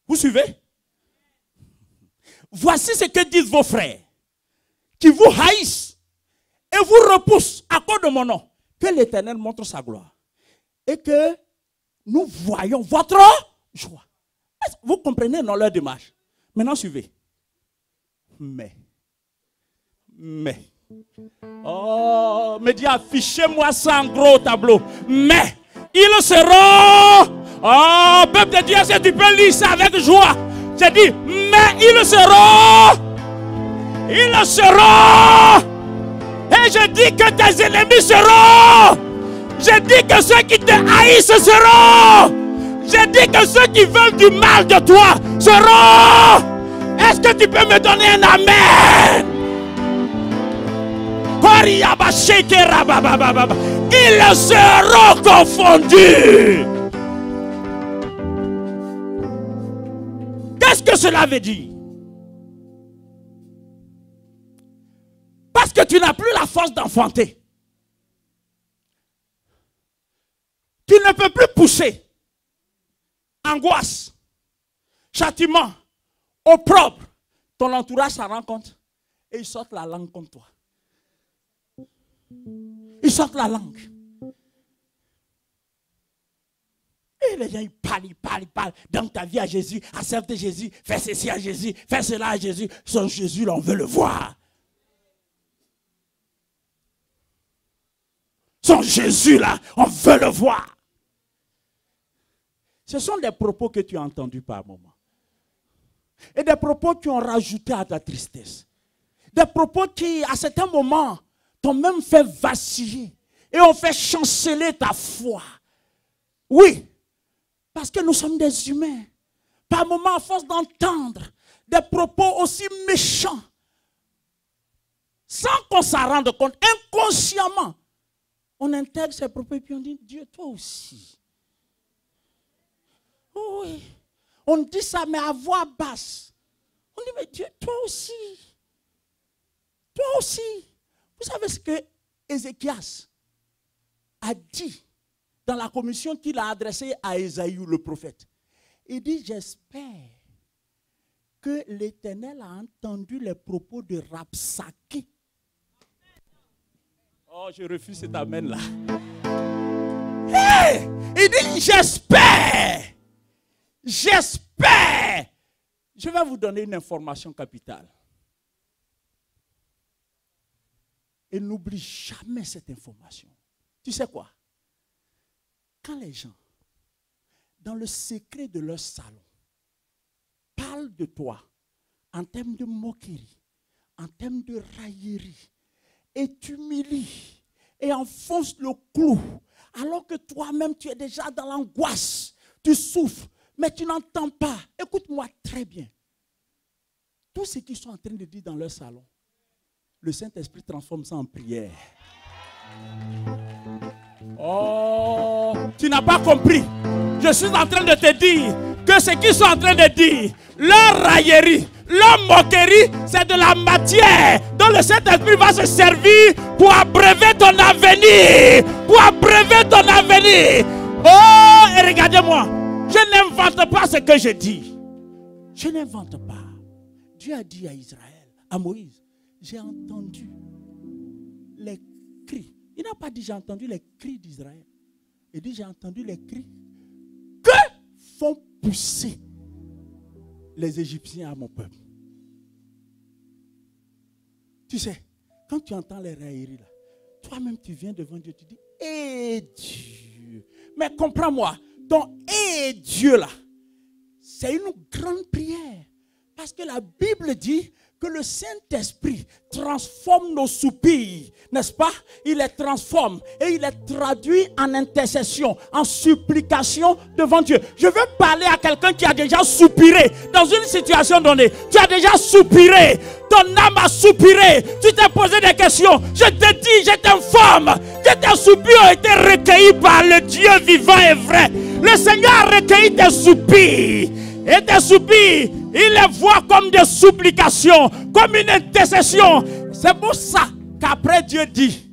Vous suivez? Voici ce que disent vos frères, qui vous haïssent et vous repoussent à cause de mon nom. Que l'Éternel montre sa gloire et que nous voyons votre joie. Vous comprenez dans leur démarche? Maintenant, suivez. Mais, oh, me dit, affichez-moi ça en gros tableau. Mais, ils seront, oh, peuple de Dieu, si tu peux lire ça avec joie. J'ai dit, mais ils seront. Et je dis que tes ennemis seront. Je dis que ceux qui te haïssent seront. Je dis que ceux qui veulent du mal de toi seront. Est-ce que tu peux me donner un amen? Ils seront confondus. Qu'est-ce que cela veut dire? Parce que tu n'as plus la force d'enfanter. Tu ne peux plus pousser. Angoisse, châtiment, opprobre. Ton entourage s'en rend compte et ils sortent la langue contre toi. Ils sortent la langue. Et les gens, ils parlent. Dans ta vie à Jésus, accepte Jésus, fais ceci à Jésus, fais cela à Jésus. Son Jésus, là, on veut le voir. Son Jésus, là, on veut le voir. Ce sont des propos que tu as entendus par moment. Et des propos qui ont rajouté à ta tristesse. Des propos qui, à certains moments, t'ont même fait vaciller. Et ont fait chanceler ta foi. Oui. Parce que nous sommes des humains. Par moments, à force d'entendre des propos aussi méchants, sans qu'on s'en rende compte, inconsciemment, on intègre ces propos et puis on dit, Dieu, toi aussi. Oui. On dit ça, mais à voix basse. On dit, mais Dieu, toi aussi. Toi aussi. Vous savez ce que Ézéchias a dit dans la commission qu'il a adressée à Ésaïe, le prophète. Il dit, j'espère que l'Éternel a entendu les propos de Rabsaké. Oh, je refuse cet amen-là. Hey! Il dit, j'espère. Je vais vous donner une information capitale. Et n'oublie jamais cette information. Tu sais quoi? Quand les gens, dans le secret de leur salon, parlent de toi en termes de moquerie, en termes de raillerie, et t'humilient et enfoncent le clou, alors que toi-même tu es déjà dans l'angoisse, tu souffres, mais tu n'entends pas. Écoute-moi très bien. Tout ce qu'ils sont en train de dire dans leur salon, le Saint-Esprit transforme ça en prière. Oh, tu n'as pas compris. Je suis en train de te dire que ce qu'ils sont en train de dire, leur raillerie, leur moquerie, c'est de la matière dont le Saint-Esprit va se servir pour abreuver ton avenir. Pour abreuver ton avenir. Oh, et regardez-moi. Je n'invente pas ce que je dis. Je n'invente pas. Dieu a dit à Israël, à Moïse, j'ai entendu les cris. Il n'a pas dit j'ai entendu les cris d'Israël. Il dit j'ai entendu les cris que font pousser les Égyptiens à mon peuple. Tu sais, Quand tu entends les railleries là, toi-même tu viens devant Dieu, tu dis, eh Dieu. Mais comprends-moi, ton eh Dieu là, c'est une grande prière. Parce que la Bible dit que le Saint-Esprit transforme nos soupirs, n'est-ce pas? Il les transforme et il les traduit en intercession, en supplication devant Dieu. Je veux parler à quelqu'un qui a déjà soupiré dans une situation donnée. Tu as déjà soupiré, ton âme a soupiré, tu t'es posé des questions. Je te dis, je t'informe que tes soupirs ont été recueillis par le Dieu vivant et vrai. Le Seigneur a recueilli tes soupirs. Et tes soupirs, il les voit comme des supplications, comme une intercession. C'est pour ça qu'après Dieu dit,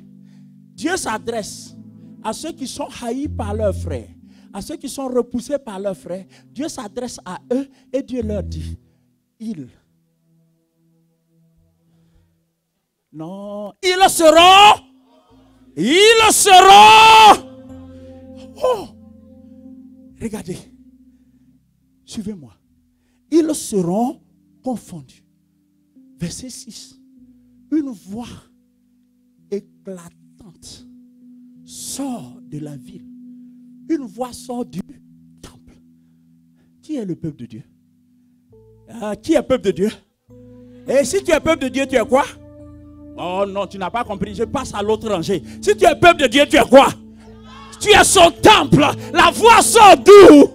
Dieu s'adresse à ceux qui sont haïs par leurs frères, à ceux qui sont repoussés par leurs frères. Dieu s'adresse à eux et Dieu leur dit, ils seront. Oh, regardez. Suivez-moi. Ils seront confondus. Verset 6. Une voix éclatante sort de la ville. Une voix sort du temple. Qui est le peuple de Dieu? Qui est le peuple de Dieu? Et si tu es peuple de Dieu, tu es quoi? Oh non, tu n'as pas compris. Je passe à l'autre rangée. Si tu es peuple de Dieu, tu es quoi? Tu es son temple. La voix sort d'où?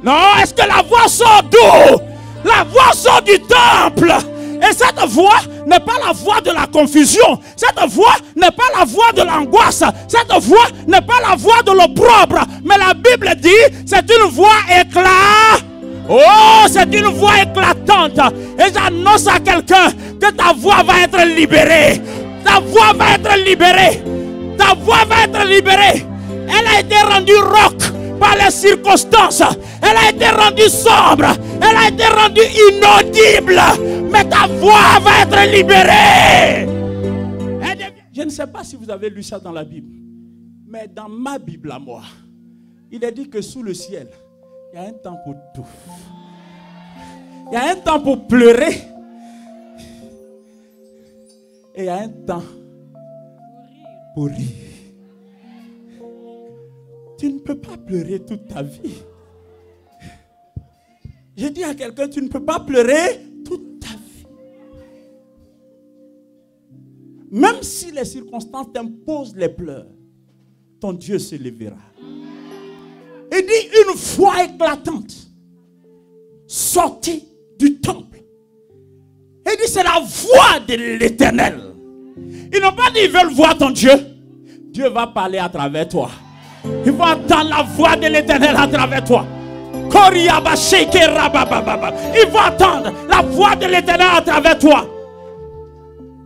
Non, est-ce que la voix sort d'où? La voix sort du temple. Et cette voix n'est pas la voix de la confusion. Cette voix n'est pas la voix de l'angoisse. Cette voix n'est pas la voix de l'opprobre. Mais la Bible dit, c'est une voix éclatante. Oh, c'est une voix éclatante. Et j'annonce à quelqu'un que ta voix va être libérée. Ta voix va être libérée. Ta voix va être libérée. Elle a été rendue roc par les circonstances. Elle a été rendue sombre. Elle a été rendue inaudible. Mais ta voix va être libérée. Je ne sais pas si vous avez lu ça dans la Bible. Mais dans ma Bible à moi, il est dit que sous le ciel, il y a un temps pour tout. Il y a un temps pour pleurer. Et il y a un temps pour rire. Tu ne peux pas pleurer toute ta vie. Je dis à quelqu'un, tu ne peux pas pleurer toute ta vie. Même si les circonstances t'imposent les pleurs, ton Dieu se lèvera. Il dit une voix éclatante sortie du temple. Il dit c'est la voix de l'Éternel. Ils n'ont pas dit ils veulent voir ton Dieu. Dieu va parler à travers toi. Ils vont entendre la voix de l'Éternel à travers toi. Ils vont entendre la voix de l'Éternel à travers toi.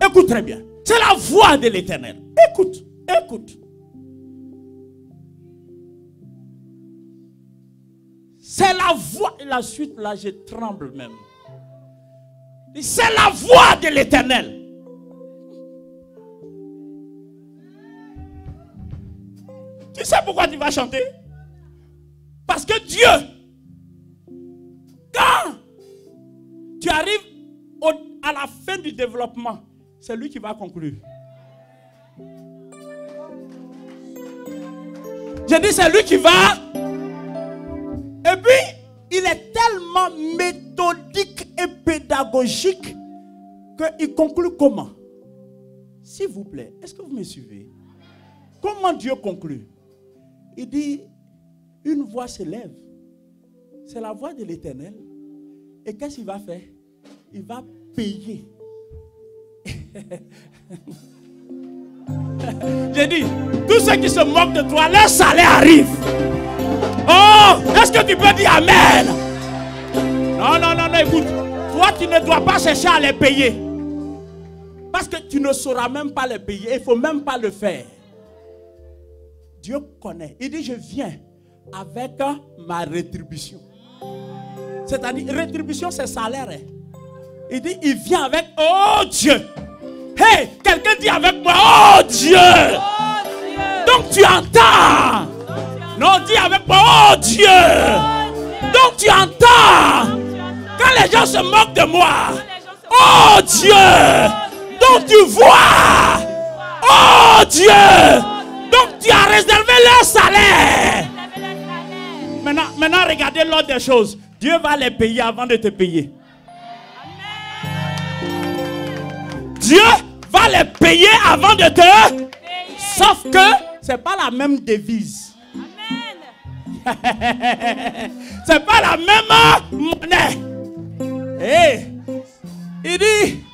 Écoute très bien. C'est la voix de l'Éternel. Écoute, écoute. C'est la voix. Et la suite là, je tremble même. C'est la voix de l'Éternel. Tu sais pourquoi tu vas chanter? Parce que Dieu, quand tu arrives à la fin du développement, c'est lui qui va conclure. J'ai dit c'est lui qui va. Et puis, il est tellement méthodique et pédagogique qu'il conclut comment? S'il vous plaît, est-ce que vous me suivez? Comment Dieu conclut? Il dit, une voix se lève. C'est la voix de l'Éternel. Et qu'est-ce qu'il va faire? Il va payer. J'ai dit, tous ceux qui se moquent de toi, leur salaire arrive. Oh, est-ce que tu peux dire Amen? Non, non, non, non, écoute. Toi, tu ne dois pas chercher à les payer. Parce que tu ne sauras même pas les payer. Il ne faut même pas le faire. Dieu connaît. Il dit, je viens avec ma rétribution. C'est-à-dire, rétribution, c'est salaire. Il dit, il vient avec, oh Dieu. Hey, quelqu'un dit avec moi, oh Dieu. Oh Dieu. Donc tu entends. Non, dis avec moi, oh Dieu. Oh Dieu. Donc tu entends. Quand les gens se moquent de moi, oh Dieu. Donc tu vois. Oh Dieu. Donc tu as réservé leur salaire. Maintenant regardez l'ordre des choses. Dieu va les payer avant de te payer. Dieu va les payer avant de te. Sauf que c'est pas la même devise. C'est pas la même monnaie. Hey, il dit,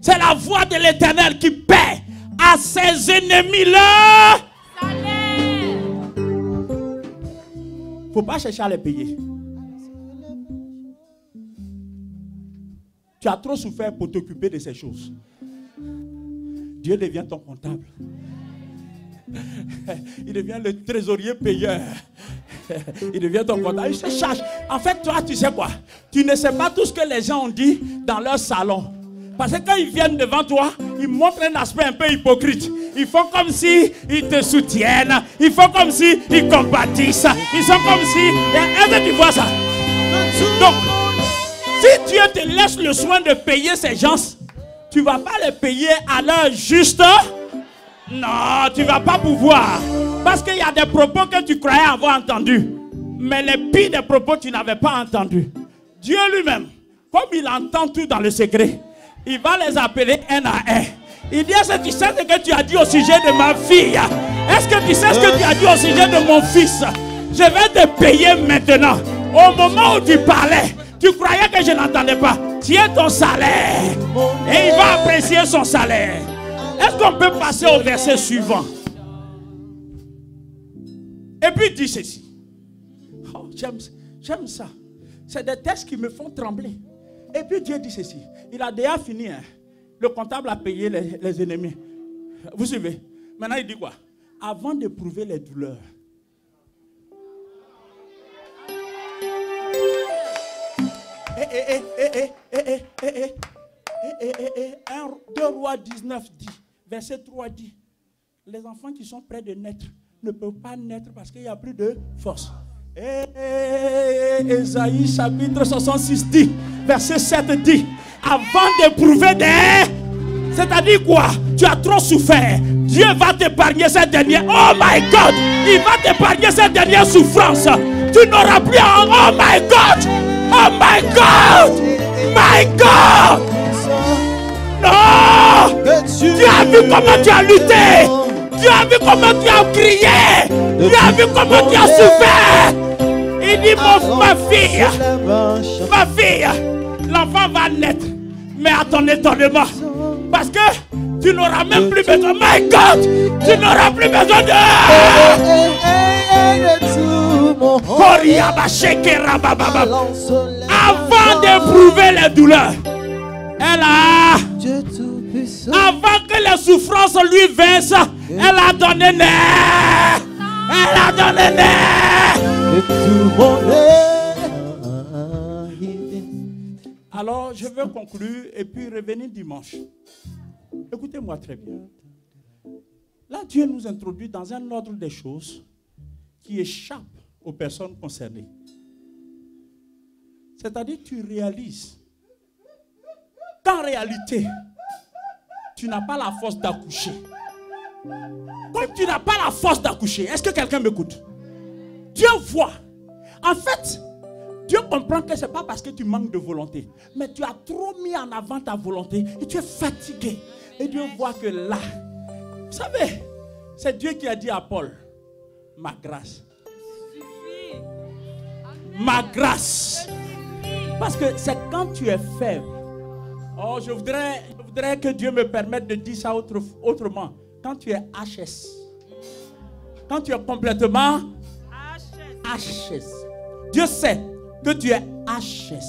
c'est la voix de l'Éternel qui paie à ses ennemis leur salaire. Faut pas chercher à les payer. Tu as trop souffert pour t'occuper de ces choses. Dieu devient ton comptable. Il devient le trésorier payeur. Il devient ton comptable. Il se charge. En fait, toi, tu sais quoi? Tu ne sais pas tout ce que les gens ont dit dans leur salon. Parce que quand ils viennent devant toi, ils montrent un aspect un peu hypocrite. Ils font comme si ils te soutiennent. Ils font comme si ils compatissent. Ils sont comme si... Est-ce que tu vois ça? Donc, si Dieu te laisse le soin de payer ces gens, tu ne vas pas les payer à l'heure juste. Non, tu ne vas pas pouvoir. Parce qu'il y a des propos que tu croyais avoir entendus. Mais les pires des propos, tu n'avais pas entendus. Dieu lui-même, comme il entend tout dans le secret, il va les appeler un à un. Il dit, est-ce que tu sais ce que tu as dit au sujet de ma fille? Est-ce que tu sais ce que tu as dit au sujet de mon fils? Je vais te payer maintenant. Au moment où tu parlais, tu croyais que je n'entendais pas. Tiens ton salaire. Et il va apprécier son salaire. Est-ce qu'on peut passer au verset suivant? Et puis il dit ceci. Oh, j'aime ça. C'est des textes qui me font trembler. Et puis Dieu dit ceci. Il a déjà fini. Hein. Le comptable a payé les ennemis. Vous suivez? Maintenant il dit quoi? Avant d'éprouver les douleurs. 2 Rois 19 dit, verset 3 dit, les enfants qui sont près de naître ne peuvent pas naître parce qu'il n'y a plus de force. Ésaïe chapitre 66 dit, verset 7 dit, avant d'éprouver des... C'est-à-dire quoi? Tu as trop souffert. Dieu va t'épargner cette dernière. Oh my God! Il va t'épargner cette dernière souffrance. Tu n'auras plus un... Oh my God! Oh my God! My God! Non! Tu as vu comment tu as lutté! Tu as vu comment tu as crié! Tu as vu comment tu as souffert! Il dit, ma fille, l'enfant va naître. Mais à ton étonnement, parce que tu n'auras même plus besoin. My God! Tu n'auras plus besoin de... Avant d'éprouver les douleurs, elle a... Avant que les souffrances lui vinssent, elle a donné naître. Elle a donné naître. Alors, je veux conclure et puis revenir dimanche. Écoutez-moi très bien. Là, Dieu nous introduit dans un ordre des choses qui échappe aux personnes concernées. C'est-à-dire, tu réalises qu'en réalité, tu n'as pas la force d'accoucher. Comme tu n'as pas la force d'accoucher, est-ce que quelqu'un m'écoute? Dieu voit. En fait, Dieu comprend que ce n'est pas parce que tu manques de volonté, mais tu as trop mis en avant ta volonté et tu es fatigué. Et Dieu voit que là, vous savez, c'est Dieu qui a dit à Paul, ma grâce. Ma grâce. Parce que c'est quand tu es faible. Oh, je voudrais que Dieu me permette de dire ça autrement. Quand tu es HS. Quand tu es complètement HS. Dieu sait que tu es HS.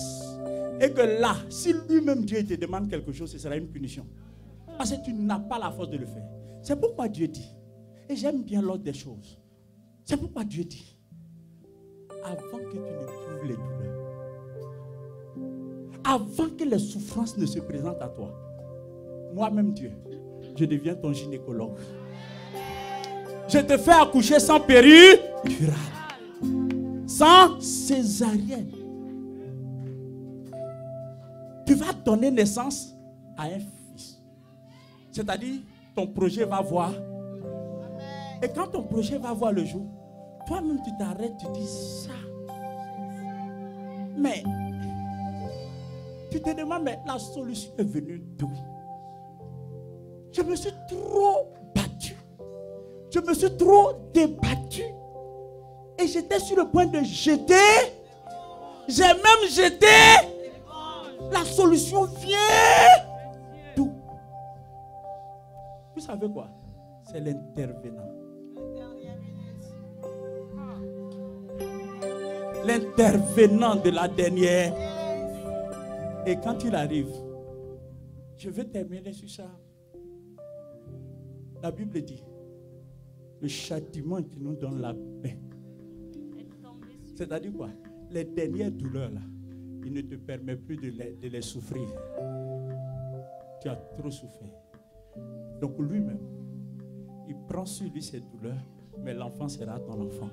Et que là, si lui-même Dieu te demande quelque chose, ce sera une punition. Parce que tu n'as pas la force de le faire. C'est pourquoi Dieu dit, et j'aime bien l'ordre des choses, c'est pourquoi Dieu dit, avant que tu n'éprouves les douleurs, avant que les souffrances ne se présentent à toi, moi-même Dieu, je deviens ton gynécologue. Je te fais accoucher sans péridurale, sans césarienne. Tu vas donner naissance à un fils. C'est-à-dire, ton projet va voir. Et quand ton projet va voir le jour, toi-même tu t'arrêtes, tu dis ça. Mais, tu te demandes, mais la solution est venue d'où? Je me suis trop battu. Je me suis trop débattu. Et j'étais sur le point de jeter. J'ai même jeté. La solution vient d'où? Vous savez quoi? C'est l'intervenant. L'intervenant de la dernière. Et quand il arrive, je veux terminer sur ça. La Bible dit, le châtiment qui nous donne la paix. C'est-à-dire quoi? Les dernières douleurs là, il ne te permet plus de les souffrir. Tu as trop souffert. Donc lui-même, il prend sur lui ces douleurs, mais l'enfant sera ton enfant.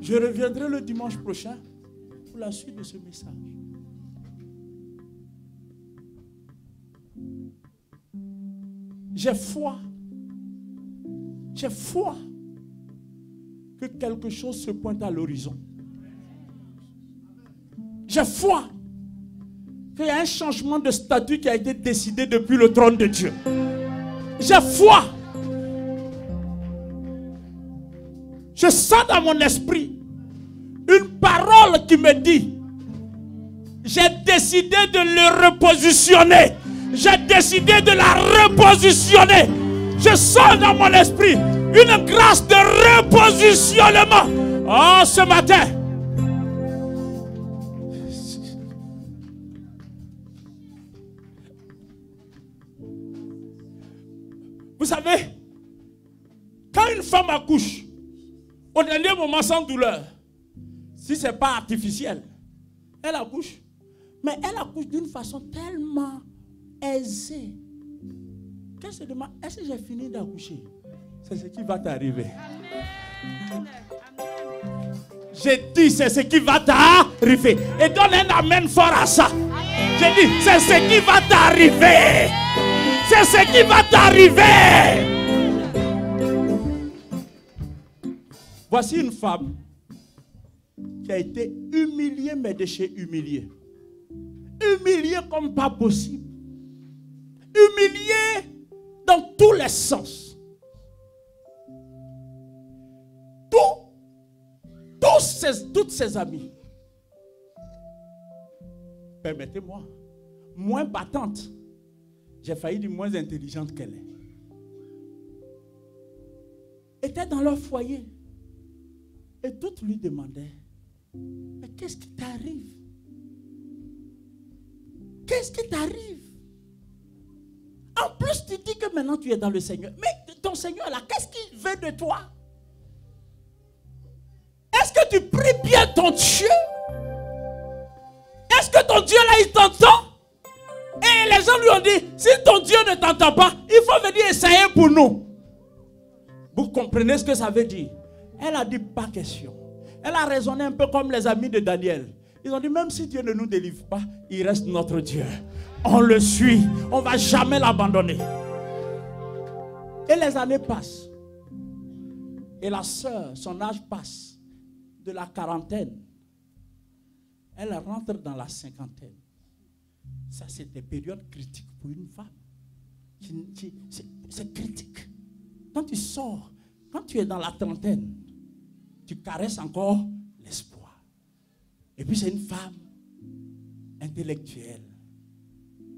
Je reviendrai le dimanche prochain pour la suite de ce message. J'ai foi. J'ai foi que quelque chose se pointe à l'horizon. J'ai foi qu'il y a un changement de statut qui a été décidé depuis le trône de Dieu. J'ai foi. Je sens dans mon esprit une parole qui me dit, j'ai décidé de le repositionner. J'ai décidé de la repositionner. Je sens dans mon esprit une grâce de repositionnement. Oh, ce matin. Vous savez, quand une femme accouche, au dernier moment sans douleur, si ce n'est pas artificiel, elle accouche. Mais elle accouche d'une façon tellement aisée qu'elle se demande, est-ce que j'ai fini d'accoucher? C'est ce qui va t'arriver. J'ai dit, c'est ce qui va t'arriver. Et donne un amen fort à ça. J'ai dit, c'est ce qui va t'arriver. C'est ce qui va t'arriver. Voici une femme qui a été humiliée, mais de chez humiliée. Humiliée comme pas possible. Humiliée dans tous les sens. Toutes ses amies, permettez-moi, moins battante, j'ai failli dire moins intelligente qu'elle est, étaient dans leur foyer. Et toutes lui demandaient, mais qu'est-ce qui t'arrive? Qu'est-ce qui t'arrive? En plus, tu dis que maintenant tu es dans le Seigneur. Mais ton Seigneur là, qu'est-ce qu'il veut de toi? Est-ce que tu pries bien ton Dieu? Est-ce que ton Dieu là, il t'entend? Et les gens lui ont dit, si ton Dieu ne t'entend pas, il faut venir essayer pour nous. Vous comprenez ce que ça veut dire? Elle a dit pas question. Elle a raisonné un peu comme les amis de Daniel. Ils ont dit, même si Dieu ne nous délivre pas, il reste notre Dieu. On le suit. On ne va jamais l'abandonner. Et les années passent. Et la sœur, son âge passe. De la quarantaine, elle rentre dans la cinquantaine. Ça, c'est des périodes critiques pour une femme. C'est critique. Quand tu sors, quand tu es dans la trentaine, tu caresses encore l'espoir. Et puis c'est une femme intellectuelle.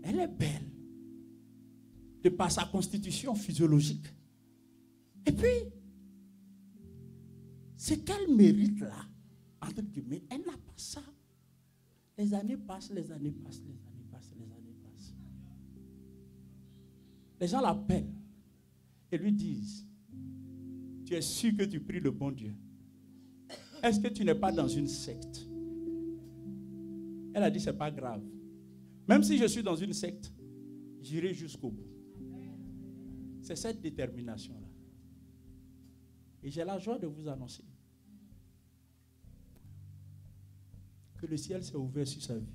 Elle est belle. De par sa constitution physiologique. Et puis, ce qu'elle mérite là, entre guillemets, elle n'a pas ça. Les années passent, les années passent, les années passent, les années passent. Les gens l'appellent et lui disent, tu es sûr que tu pries le bon Dieu? Est-ce que tu n'es pas dans une secte? Elle a dit, c'est pas grave. Même si je suis dans une secte, j'irai jusqu'au bout. C'est cette détermination-là. Et j'ai la joie de vous annoncer que le ciel s'est ouvert sur sa vie.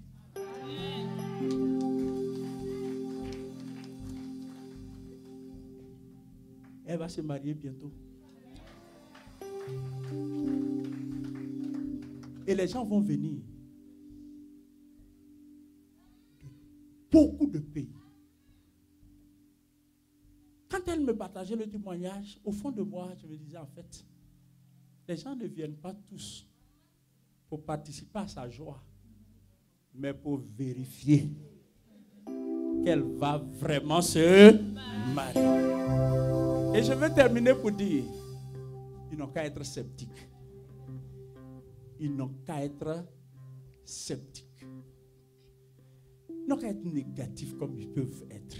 Elle va se marier bientôt. Et les gens vont venir de beaucoup de pays. Quand elle me partageait le témoignage, au fond de moi, je me disais en fait, les gens ne viennent pas tous pour participer à sa joie, mais pour vérifier qu'elle va vraiment se marier. Et je veux terminer pour dire, ils n'ont qu'à être sceptiques. Ils n'ont qu'à être sceptiques. Ils n'ont qu'à être négatifs comme ils peuvent être.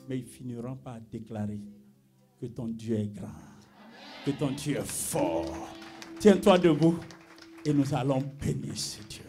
Mais ils finiront par déclarer que ton Dieu est grand, que ton Dieu est fort. Tiens-toi debout et nous allons bénir ce Dieu.